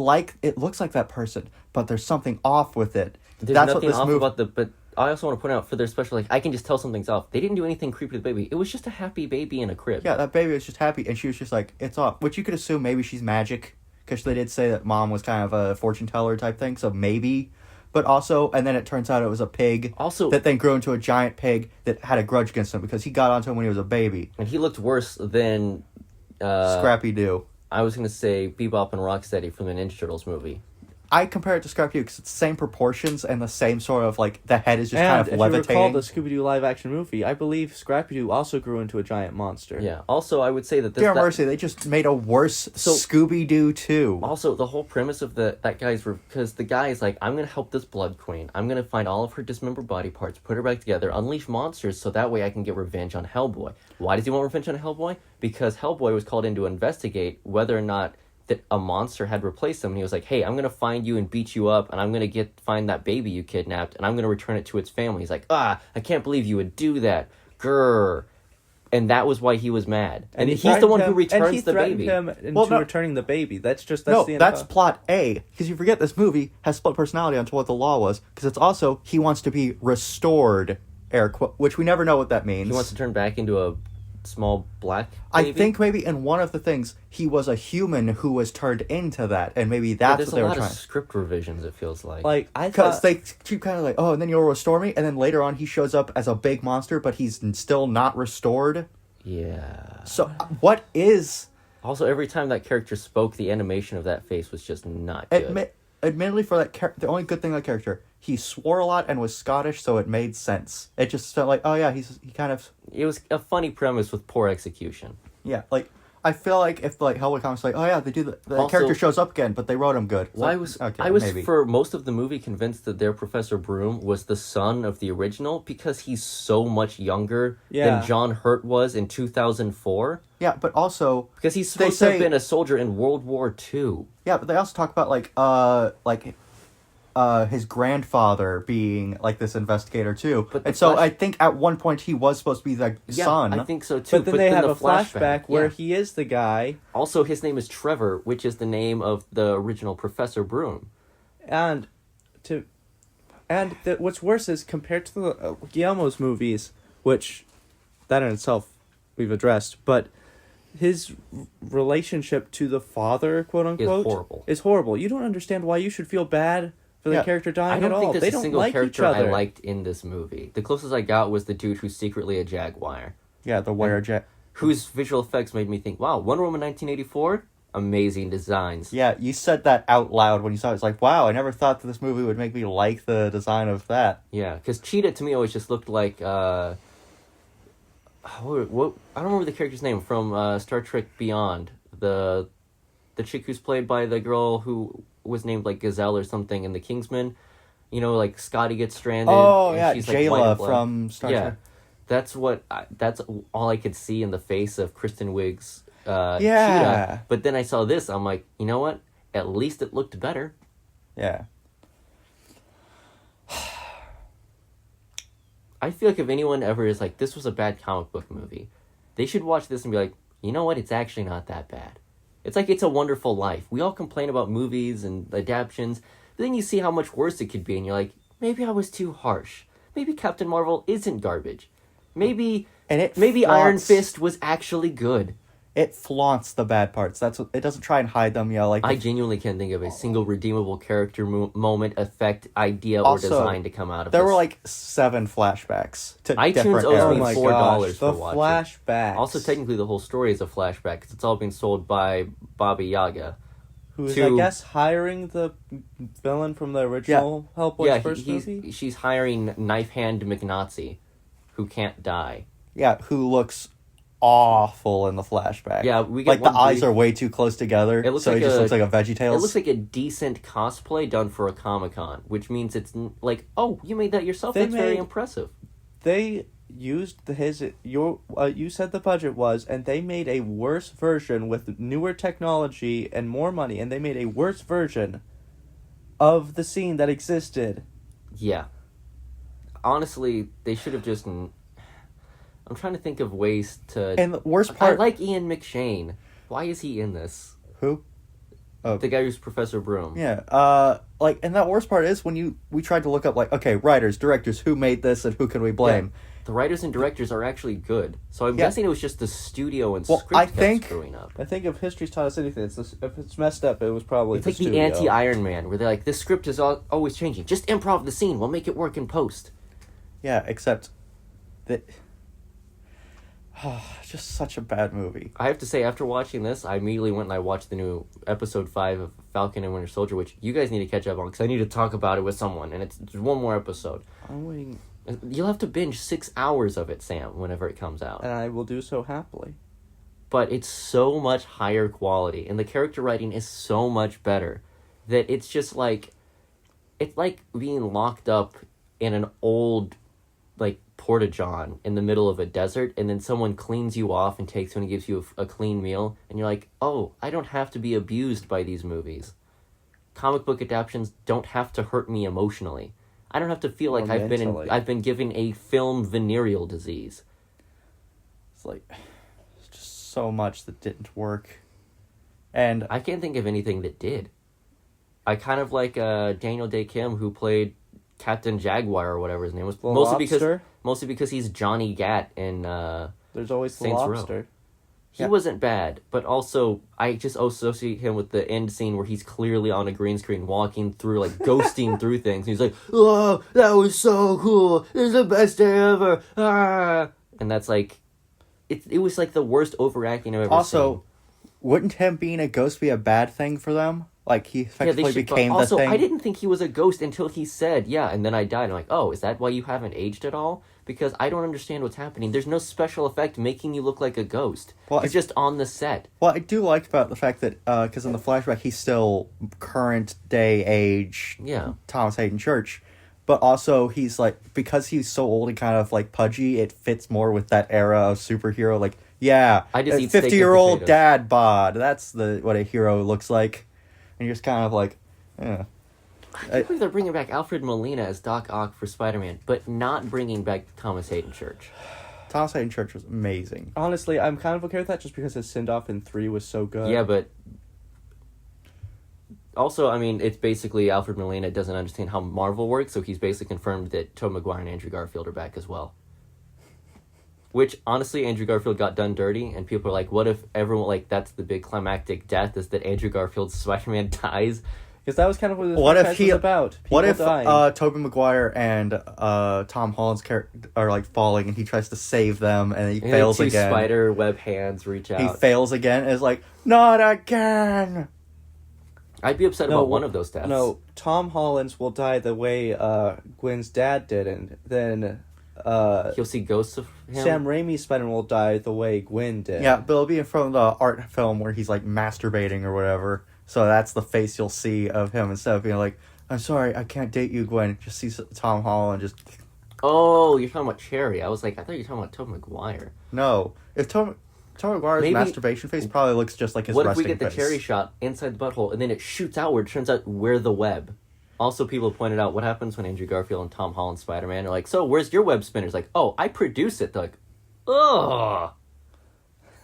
looks like that person, but there's something off with it. There's That's nothing what this off movie... about but I also want to point out for their special, like, I can just tell something's off. They didn't do anything creepy to the baby. It was just a happy baby in a crib. Yeah, that baby was just happy, and she was just like, it's off. Which you could assume maybe she's magic, because they did say that mom was kind of a fortune teller type thing, so maybe. But also, and then it turns out it was a pig Also, that then grew into a giant pig that had a grudge against him because he got onto him when he was a baby. and he looked worse than Scrappy-Doo. I was going to say Bebop and Rocksteady from the Ninja Turtles movie. I compare it to Scrappy-Doo because it's the same proportions and the same sort of, like, the head is just and kind of if levitating. you recall the Scooby-Doo live-action movie, I believe Scrappy-Doo also grew into a giant monster. Yeah. Also, I would say that Dear mercy, they just made a worse Scooby-Doo 2. Also, the whole premise of that guy's... Because the guy is like, I'm going to help this Blood Queen. I'm going to find all of her dismembered body parts, put her back together, unleash monsters, so that way I can get revenge on Hellboy. Why does he want revenge on Hellboy? Because Hellboy was called in to investigate whether or not that a monster had replaced him, and he was like, hey, I'm going to find you and beat you up, and I'm going to find that baby you kidnapped, and I'm going to return it to its family. He's like, I can't believe you would do that. Grrr. and that was why he was mad. And he he's the one who threatened him- returns the baby. him into Well, no. returning the baby. That's the No, end that's of plot A. Because you forget this movie has split personality onto what the law was. Because it's also, he wants to be restored, which we never know what that means. He wants to turn back into a small black I baby. think maybe in one of the things, he was a human who was turned into that. And maybe But that's there's what they a were lot trying. of script revisions, it feels like. Like, I Because thought... they keep kind of like, oh, and then you'll restore me. And then later on, he shows up as a big monster, but he's still not restored. Yeah. So what is... Also, every time that character spoke, the animation of that face was just not good. Admittedly, for that the only good thing of that character, he swore a lot and was Scottish, so it made sense. It just felt like, oh yeah, he kind of... It was a funny premise with poor execution. Yeah, like, I feel like if, like, Hellboy comics, like, oh yeah, they do the Also, character shows up again, but they wrote him good. Well, Like, I was maybe. for most of the movie convinced that their Professor Broom was the son of the original because he's so much younger Yeah. than John Hurt was in 2004. Yeah, but also... Because he's They supposed to have say- been a soldier in World War II. Yeah, but they also talk about, his grandfather being, like, this investigator, too. But the and so flash- I think at one point he was supposed to be the Yeah, son. I think so too. But then they have the a flashback where yeah. he is the guy, Also, his name is Trevor, which is the name of the original Professor Broom. what's worse is compared to the Guillermo's movies, which that in itself we've addressed, but his relationship to the father, quote unquote, is horrible. You don't understand why you should feel bad for the character dying I don't at all. think there's They a don't single like each character I other. liked in this movie. The closest I got was the dude who's secretly a jaguar, Yeah, the Wirejet. whose visual effects made me think, wow, Wonder Woman 1984? Amazing designs. Yeah, you said that out loud when you saw it. It's like, wow, I never thought that this movie would make me like the design of that. Yeah, because Cheetah to me always just looked like, what, I don't remember the character's name from Star Trek Beyond. The chick who's played by the girl who was named like Gazelle or something in The Kingsman. You know, like Scotty gets stranded. Oh, and yeah, she's, like, white Jayla and black. from Star Trek. That's that's all I could see in the face of Kristen Wiig's Yeah. Cheetah. But then I saw this, I'm like, you know what? At least it looked better. Yeah. I feel like if anyone ever is like, this was a bad comic book movie, they should watch this and be like, you know what? It's actually not that bad. It's like It's a Wonderful Life. We all complain about movies and adaptions, but then you see how much worse it could be, and you're like, maybe I was too harsh. Maybe Captain Marvel isn't garbage. Maybe Iron Fist was actually good. It flaunts the bad parts. That's what it doesn't try and hide them. Yeah, like I genuinely can't think of a single redeemable character moment, effect, idea, or design to come out of there this. were like 7 flashbacks to iTunes different owes eras. me Oh my $4 gosh, for the watching. flashbacks. Also, technically, the whole story is a flashback because it's all being sold by Baba Yaga. who is, to- I guess, hiring the villain from the original Hellboy's first movie? She's hiring Knife Hand McNazi, who can't die. Yeah, who looks awful in the flashback. Yeah, we get like the one eyes brief- are way too close together. It looks so like he just a- looks like a VeggieTales. It looks like a decent cosplay done for a Comic-Con, which means it's like, oh, you made that yourself? That's very impressive. They used you said the budget was, and they made a worse version with newer technology and more money, and they made a worse version of the scene that existed. Yeah. Honestly, they should have just... I'm trying to think of ways to... And the worst I part... like Ian McShane. Why is he in this? Who? Oh. The guy who's Professor Broom. Yeah, and that worst part is when we tried to look up, like, okay, writers, directors, who made this and who can we blame? Yeah. The writers and directors are actually good. So I'm guessing it was just the studio and Well, script I kept think- screwing up. I think if history's taught us anything, if it's messed up, it was probably It's the like the studio. anti-Iron Man, where they're like, this script is always changing. Just improv the scene. We'll make it work in post. Yeah, except that... just such a bad movie. I have to say, after watching this, I immediately went and I watched the new episode 5 of Falcon and Winter Soldier, which you guys need to catch up on, because I need to talk about it with someone, and it's one more episode. I'm waiting, You'll have to binge 6 hours of it, Sam, whenever it comes out. and I will do so happily. But it's so much higher quality, and the character writing is so much better, that it's just like... It's like being locked up in an old, like, porta-john in the middle of a desert, and then someone cleans you off and takes you and gives you a clean meal, and you're like, oh, I don't have to be abused by these movies. Comic book adaptations don't have to hurt me emotionally. I don't have to feel like Or mentally. I've been given a film venereal disease. It's like, it's just so much that didn't work. And I can't think of anything that did. I kind of like Daniel Day Kim, who played Captain Jaguar or whatever his name was. The mostly Lobster? because he's Johnny Gat in There's always the Saints Row. Lobster. He wasn't bad, but also I just associate him with the end scene where he's clearly on a green screen walking through, like, ghosting through things. He's like, "Oh, that was so cool. It's the best day ever." Ah. And that's like, it was like the worst overacting I've ever also, seen. wouldn't him being a ghost be a bad thing for them? Like, he effectively became the also, thing. I didn't think he was a ghost until he said, "Yeah," and then I died. I'm like, oh, is that why you haven't aged at all? Because I don't understand what's happening. There's no special effect making you look like a ghost. Well, You're just on the set. Well, I do like about the fact that, because in the flashback, he's still current day age Yeah. Thomas Hayden Church. But also, he's like, because he's so old and kind of like pudgy, it fits more with that era of superhero. Like, yeah, I just a eat steak and 50-year-old potatoes. dad bod. That's what a hero looks like. And you're just kind of like, yeah. I can't believe they're bringing back Alfred Molina as Doc Ock for Spider-Man, but not bringing back Thomas Hayden Church. Thomas Hayden Church was amazing. Honestly, I'm kind of okay with that just because his send-off in 3 was so good. Yeah, but also, I mean, it's basically Alfred Molina doesn't understand how Marvel works, so he's basically confirmed that Tobey Maguire and Andrew Garfield are back as well. Which, honestly, Andrew Garfield got done dirty, and people are like, what if everyone, like, that's the big climactic death, is that Andrew Garfield's Spider-Man dies? Because that was kind of what this What if franchise he- was about. What People if dying. Tobey Maguire and Tom Holland's character are like falling and he tries to save them and he And fails two again? spider web hands reach out. He fails again and is like, not again! I'd be upset about one of those deaths. No, Tom Holland's will die the way Gwen's dad did, and then You'll see ghosts of him. Sam Raimi's Spider-Man will die the way Gwen did. Yeah, but it'll be from the art film where he's like masturbating or whatever. So that's the face you'll see of him instead of being like, I'm sorry, I can't date you, Gwen. Just see Tom Holland just... Oh, you're talking about Cherry. I was like, I thought you were talking about Tobey Maguire. No. If Tom Maguire's Maybe- masturbation face probably looks just like his What if resting we get the face. Cherry shot inside the butthole and then it shoots outward? Turns out we're the web. Also, people pointed out what happens when Andrew Garfield and Tom Holland Spider-Man are like, so where's your web spinner? It's like, oh, I produce it. They're like, ugh.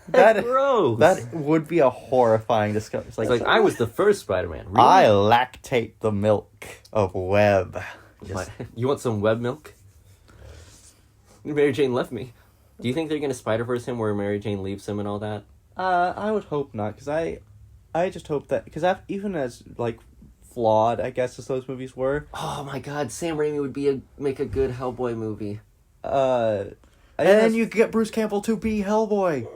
That's gross. That would be a horrifying discovery. It's It's like, I was the first Spider-Man. Really? I lactate the milk of web. What? You want some web milk? Mary Jane left me. Do you think they're going to Spider-Verse him where Mary Jane leaves him and all that? I would hope not, because I just hope that, because even as, like, flawed, I guess, as those movies were, Oh my god, Sam Raimi would make a good Hellboy movie. And then you get Bruce Campbell to be Hellboy.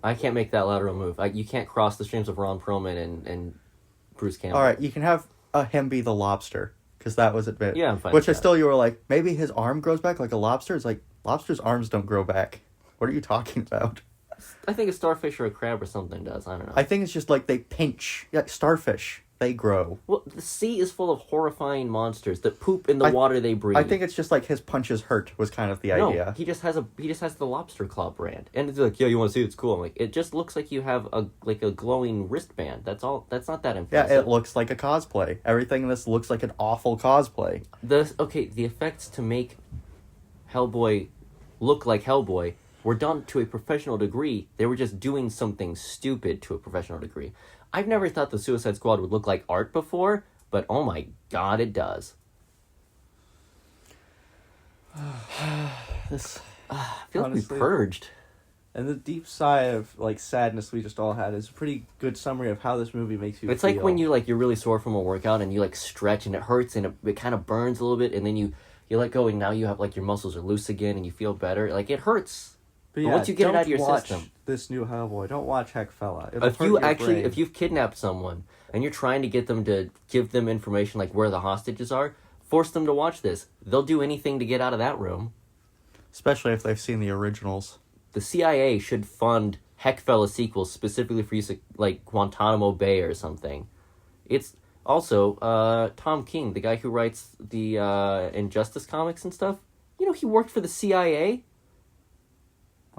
I can't make that lateral move. You can't cross the streams of Ron Perlman and Bruce Campbell. Alright, you can have him be the lobster. Because that was a bit... Yeah, I'm fine Which with I still, you were like, maybe his arm grows back like a lobster? It's like, lobsters' arms don't grow back. What are you talking about? I think a starfish or a crab or something does. I don't know. I think it's just like they pinch. Like starfish. They grow. Well, the sea is full of horrifying monsters that poop in the water they breathe. I think it's just like his punches hurt was kind of the no, idea. he just has the lobster claw brand, and it's like, yeah, you want to see it? It's cool. I'm like, it just looks like you have a glowing wristband. That's all. That's not that Yeah, impressive. it looks like a cosplay. Everything in this looks like an awful cosplay. The effects to make Hellboy look like Hellboy were done to a professional degree. They were just doing something stupid to a professional degree. I've never thought the Suicide Squad would look like art before, but oh my god, it does. This I feel like we Honestly. purged. And the deep sigh of, like, sadness we just all had is a pretty good summary of how this movie makes you It's feel. like when you're really sore from a workout and you like stretch and it hurts and it kind of burns a little bit and then you let go and now you have like your muscles are loose again and you feel better. Like it hurts. But But once you get it don't out of your watch system. this new Hellboy. Don't watch Heckfella. If you've kidnapped someone and you're trying to get them to give them information like where the hostages are, force them to watch this. They'll do anything to get out of that room. especially if they've seen the originals. The CIA should fund Heckfella sequels specifically for use of, like, Guantanamo Bay or something. It's also Tom King, the guy who writes the Injustice comics and stuff. You know, he worked for the CIA.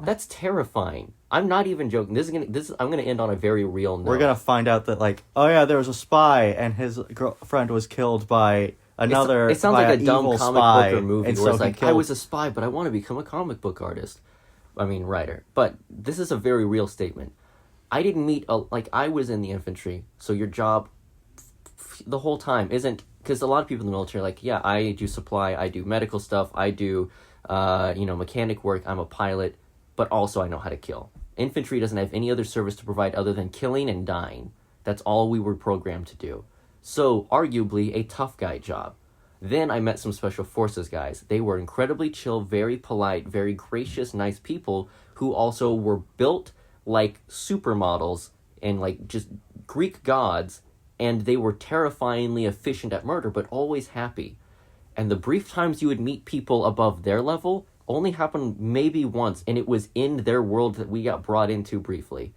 That's terrifying. I'm not even joking. I'm gonna end on a very real note. We're gonna find out that like, oh yeah, there was a spy and his girlfriend was killed by another. It sounds by like an a dumb evil comic spy, book or movie and where so it's he like, I killed- was a spy, but I want to become a comic book artist. writer. But this is a very real statement. I didn't meet I was in the infantry, so your job the whole time isn't, because a lot of people in the military are like, yeah, I do supply, I do medical stuff, I do mechanic work, I'm a pilot, but also I know how to kill. Infantry doesn't have any other service to provide other than killing and dying. That's all we were programmed to do. So, arguably, a tough guy job. Then I met some special forces guys. They were incredibly chill, very polite, very gracious, nice people who also were built like supermodels and like just Greek gods, and they were terrifyingly efficient at murder, but always happy. And the brief times you would meet people above their level only happened maybe once, and it was in their world that we got brought into briefly.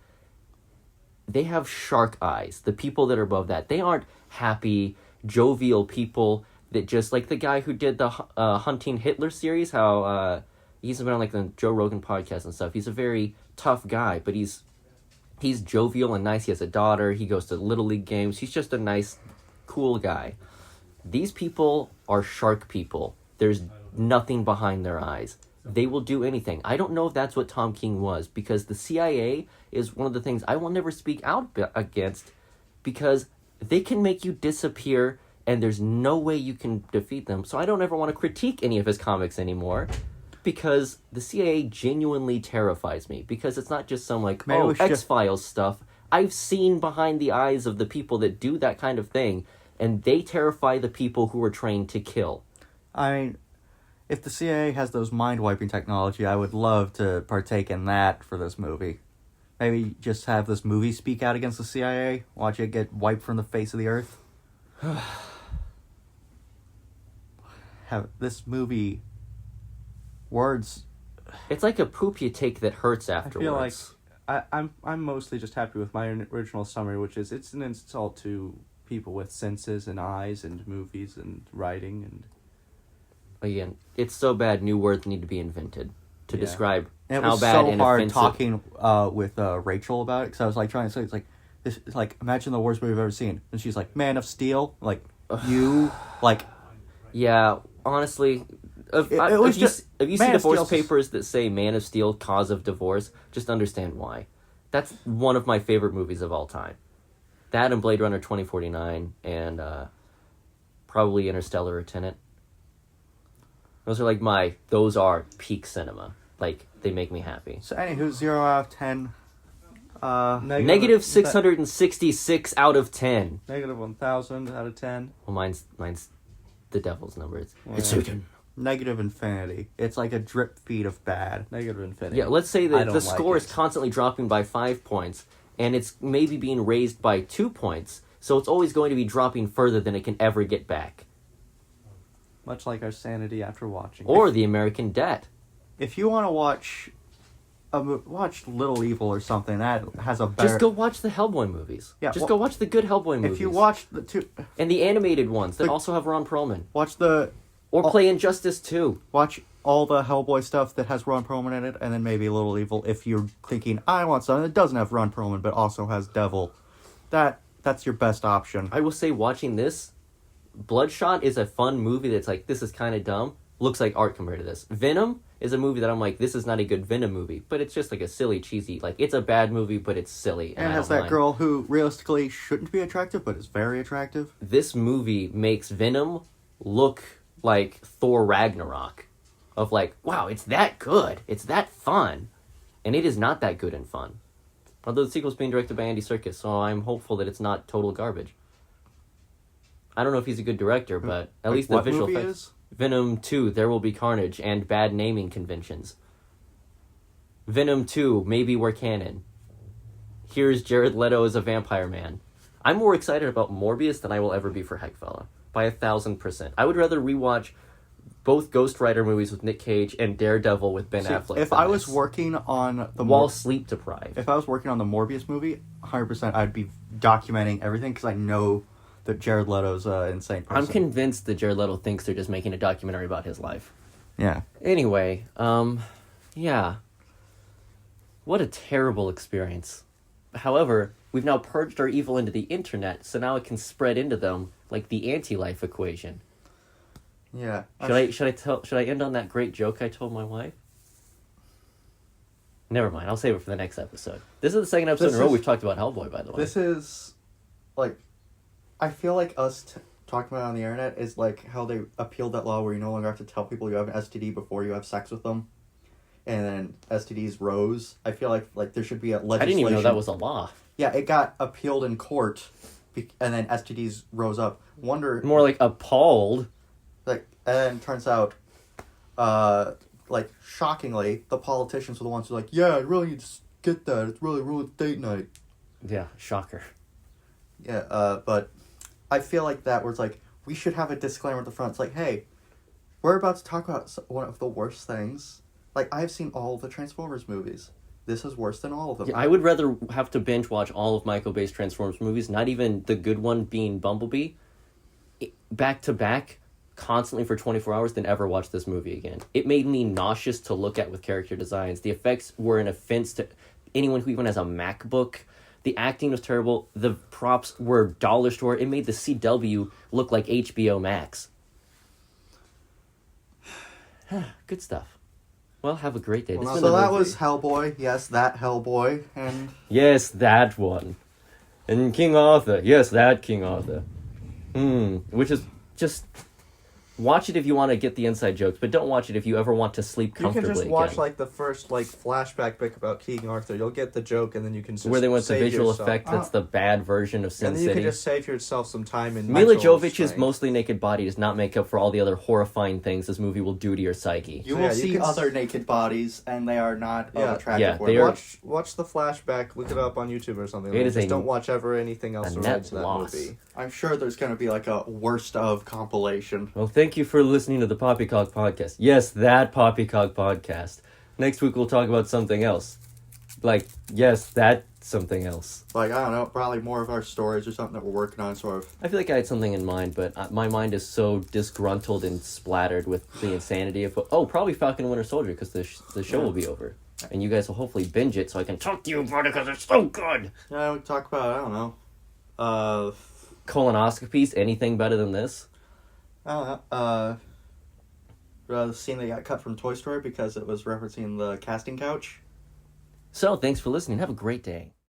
They have shark eyes, the people that are above that. They aren't happy, jovial people that just, like the guy who did the Hunting Hitler series, how he's been on like the Joe Rogan podcast and stuff. He's a very tough guy, but he's jovial and nice. He has a daughter. He goes to Little League games. He's just a nice, cool guy. These people are shark people. There's nothing behind their eyes. They will do anything. I don't know if that's what Tom King was, because the CIA is one of the things I will never speak out against, because they can make you disappear and there's no way you can defeat them. So I don't ever want to critique any of his comics anymore, because the CIA genuinely terrifies me, because it's not just some like, X-Files stuff. I've seen behind the eyes of the people that do that kind of thing, and they terrify the people who are trained to kill. I mean, if the CIA has those mind-wiping technology, I would love to partake in that for this movie. Maybe just have this movie speak out against the CIA, watch it get wiped from the face of the earth. Have this movie words. It's like a poop you take that hurts afterwards. I feel like I'm mostly just happy with my original summary, which is it's an insult to people with senses and eyes and movies and writing and. Again, it's so bad. New words need to be invented to describe and how bad and hard offensive. talking with Rachel about it, because I was like trying to say it's like imagine the worst movie I've ever seen, and she's like Man of Steel, like you like. Yeah, honestly, if you see divorce papers that say Man of Steel, cause of divorce, just understand why. That's one of my favorite movies of all time. That and Blade Runner 2049 and probably Interstellar or Tenet. Those are peak cinema. Like, they make me happy. So anywho, 0 out of 10. Negative 666 out of 10. Negative 1,000 out of 10. Well, mine's the devil's number. It's Satan. Negative infinity. It's like a drip feed of bad. Negative infinity. Yeah, let's say that the score is constantly dropping by 5 points, and it's maybe being raised by 2 points, so it's always going to be dropping further than it can ever get back. Much like our sanity after watching. Or the American debt. If you want to watch Little Evil or something that has a better... Just go watch the Hellboy movies. Yeah, go watch the good Hellboy movies. If you watch the two... And the animated ones that also have Ron Perlman. Watch the... Or play Injustice 2. Watch all the Hellboy stuff that has Ron Perlman in it, and then maybe Little Evil if you're thinking, I want something that doesn't have Ron Perlman but also has Devil. That's your best option. I will say, watching this, Bloodshot is a fun movie that's like, this is kind of dumb. Looks like art compared to this. Venom is a movie that I'm like, this is not a good Venom movie, but it's just like a silly, cheesy, like, it's a bad movie, but it's silly. And it has that girl who realistically shouldn't be attractive, but is very attractive. This movie makes Venom look like Thor Ragnarok. Of like, wow, it's that good. It's that fun. And it is not that good and fun. Although the sequel's being directed by Andy Serkis, so I'm hopeful that it's not total garbage. I don't know if he's a good director, but at least the visual effects. Is? Venom 2, There Will Be Carnage, and bad naming conventions. Venom 2, maybe we're canon. Here's Jared Leto as a vampire man. I'm more excited about Morbius than I will ever be for Heckfella. By 1,000%. I would rather rewatch both Ghost Rider movies with Nick Cage and Daredevil with Ben Affleck. If I was working on the... While sleep deprived. If I was working on the Morbius movie, 100% I'd be documenting everything, because I know that Jared Leto's an insane person. I'm convinced that Jared Leto thinks they're just making a documentary about his life. Yeah. Anyway, yeah. What a terrible experience. However, we've now purged our evil into the internet, so now it can spread into them like the anti-life equation. Yeah. Should I end on that great joke I told my wife? Never mind. I'll save it for the next episode. This is the second episode in a row we've talked about Hellboy, by the way. This is, like, I feel like us talking about it on the internet is like how they appealed that law where you no longer have to tell people you have an STD before you have sex with them. And then STDs rose. I feel like there should be a legislation. I didn't even know that was a law. Yeah, it got appealed in court, and then STDs rose up. Wonder... More like appalled. Like, and turns out, like, shockingly, the politicians were the ones who were like, yeah, I really need to get that. It's really ruined date night. Yeah, shocker. Yeah, but I feel like that was like, we should have a disclaimer at the front. It's like, hey, we're about to talk about one of the worst things. Like, I've seen all the Transformers movies. This is worse than all of them. Yeah, I would rather have to binge watch all of Michael Bay's Transformers movies, not even the good one being Bumblebee, back to back, constantly for 24 hours, than ever watch this movie again. It made me nauseous to look at with character designs. The effects were an offense to anyone who even has a MacBook. The acting was terrible. The props were dollar store. It made the CW look like HBO Max. Good stuff. Well, have a great day. Well, so that was Hellboy. Yes, that Hellboy. And yes, that one. And King Arthur. Yes, that King Arthur. Which is just... Watch it if you want to get the inside jokes, but don't watch it if you ever want to sleep comfortably. You can just watch again. like the first like flashback bit about King Arthur. You'll get the joke, and then you can just where they went the visual yourself. effect. That's the bad version of Sin and then City. you can just save yourself some time and Mila mental Jovovich's strength. mostly naked body does not make up for all the other horrifying things this movie will do to your psyche. you So, will yeah, you see can other naked bodies, and they are not Yeah. attractive. Yeah, women. they are- Watch the flashback. Look it up on YouTube or something. It is just a- don't watch ever anything else a related net to that loss. movie. I'm sure there's going to be like a worst of compilation. Well, thank you for listening to the Poppycock podcast. Yes, that Poppycock podcast. Next week we'll talk about something else. Like, yes, that something else. Like, I don't know, probably more of our stories or something that we're working on, sort of. I feel like I had something in mind, but my mind is so disgruntled and splattered with the insanity of... Oh, probably Falcon and Winter Soldier, because the show will be over. And you guys will hopefully binge it so I can talk to you about it, because it's so good! Yeah, we can talk about, I don't know. Colonoscopies, anything better than this? I don't know. The scene that got cut from Toy Story because it was referencing the casting couch. So, thanks for listening. Have a great day.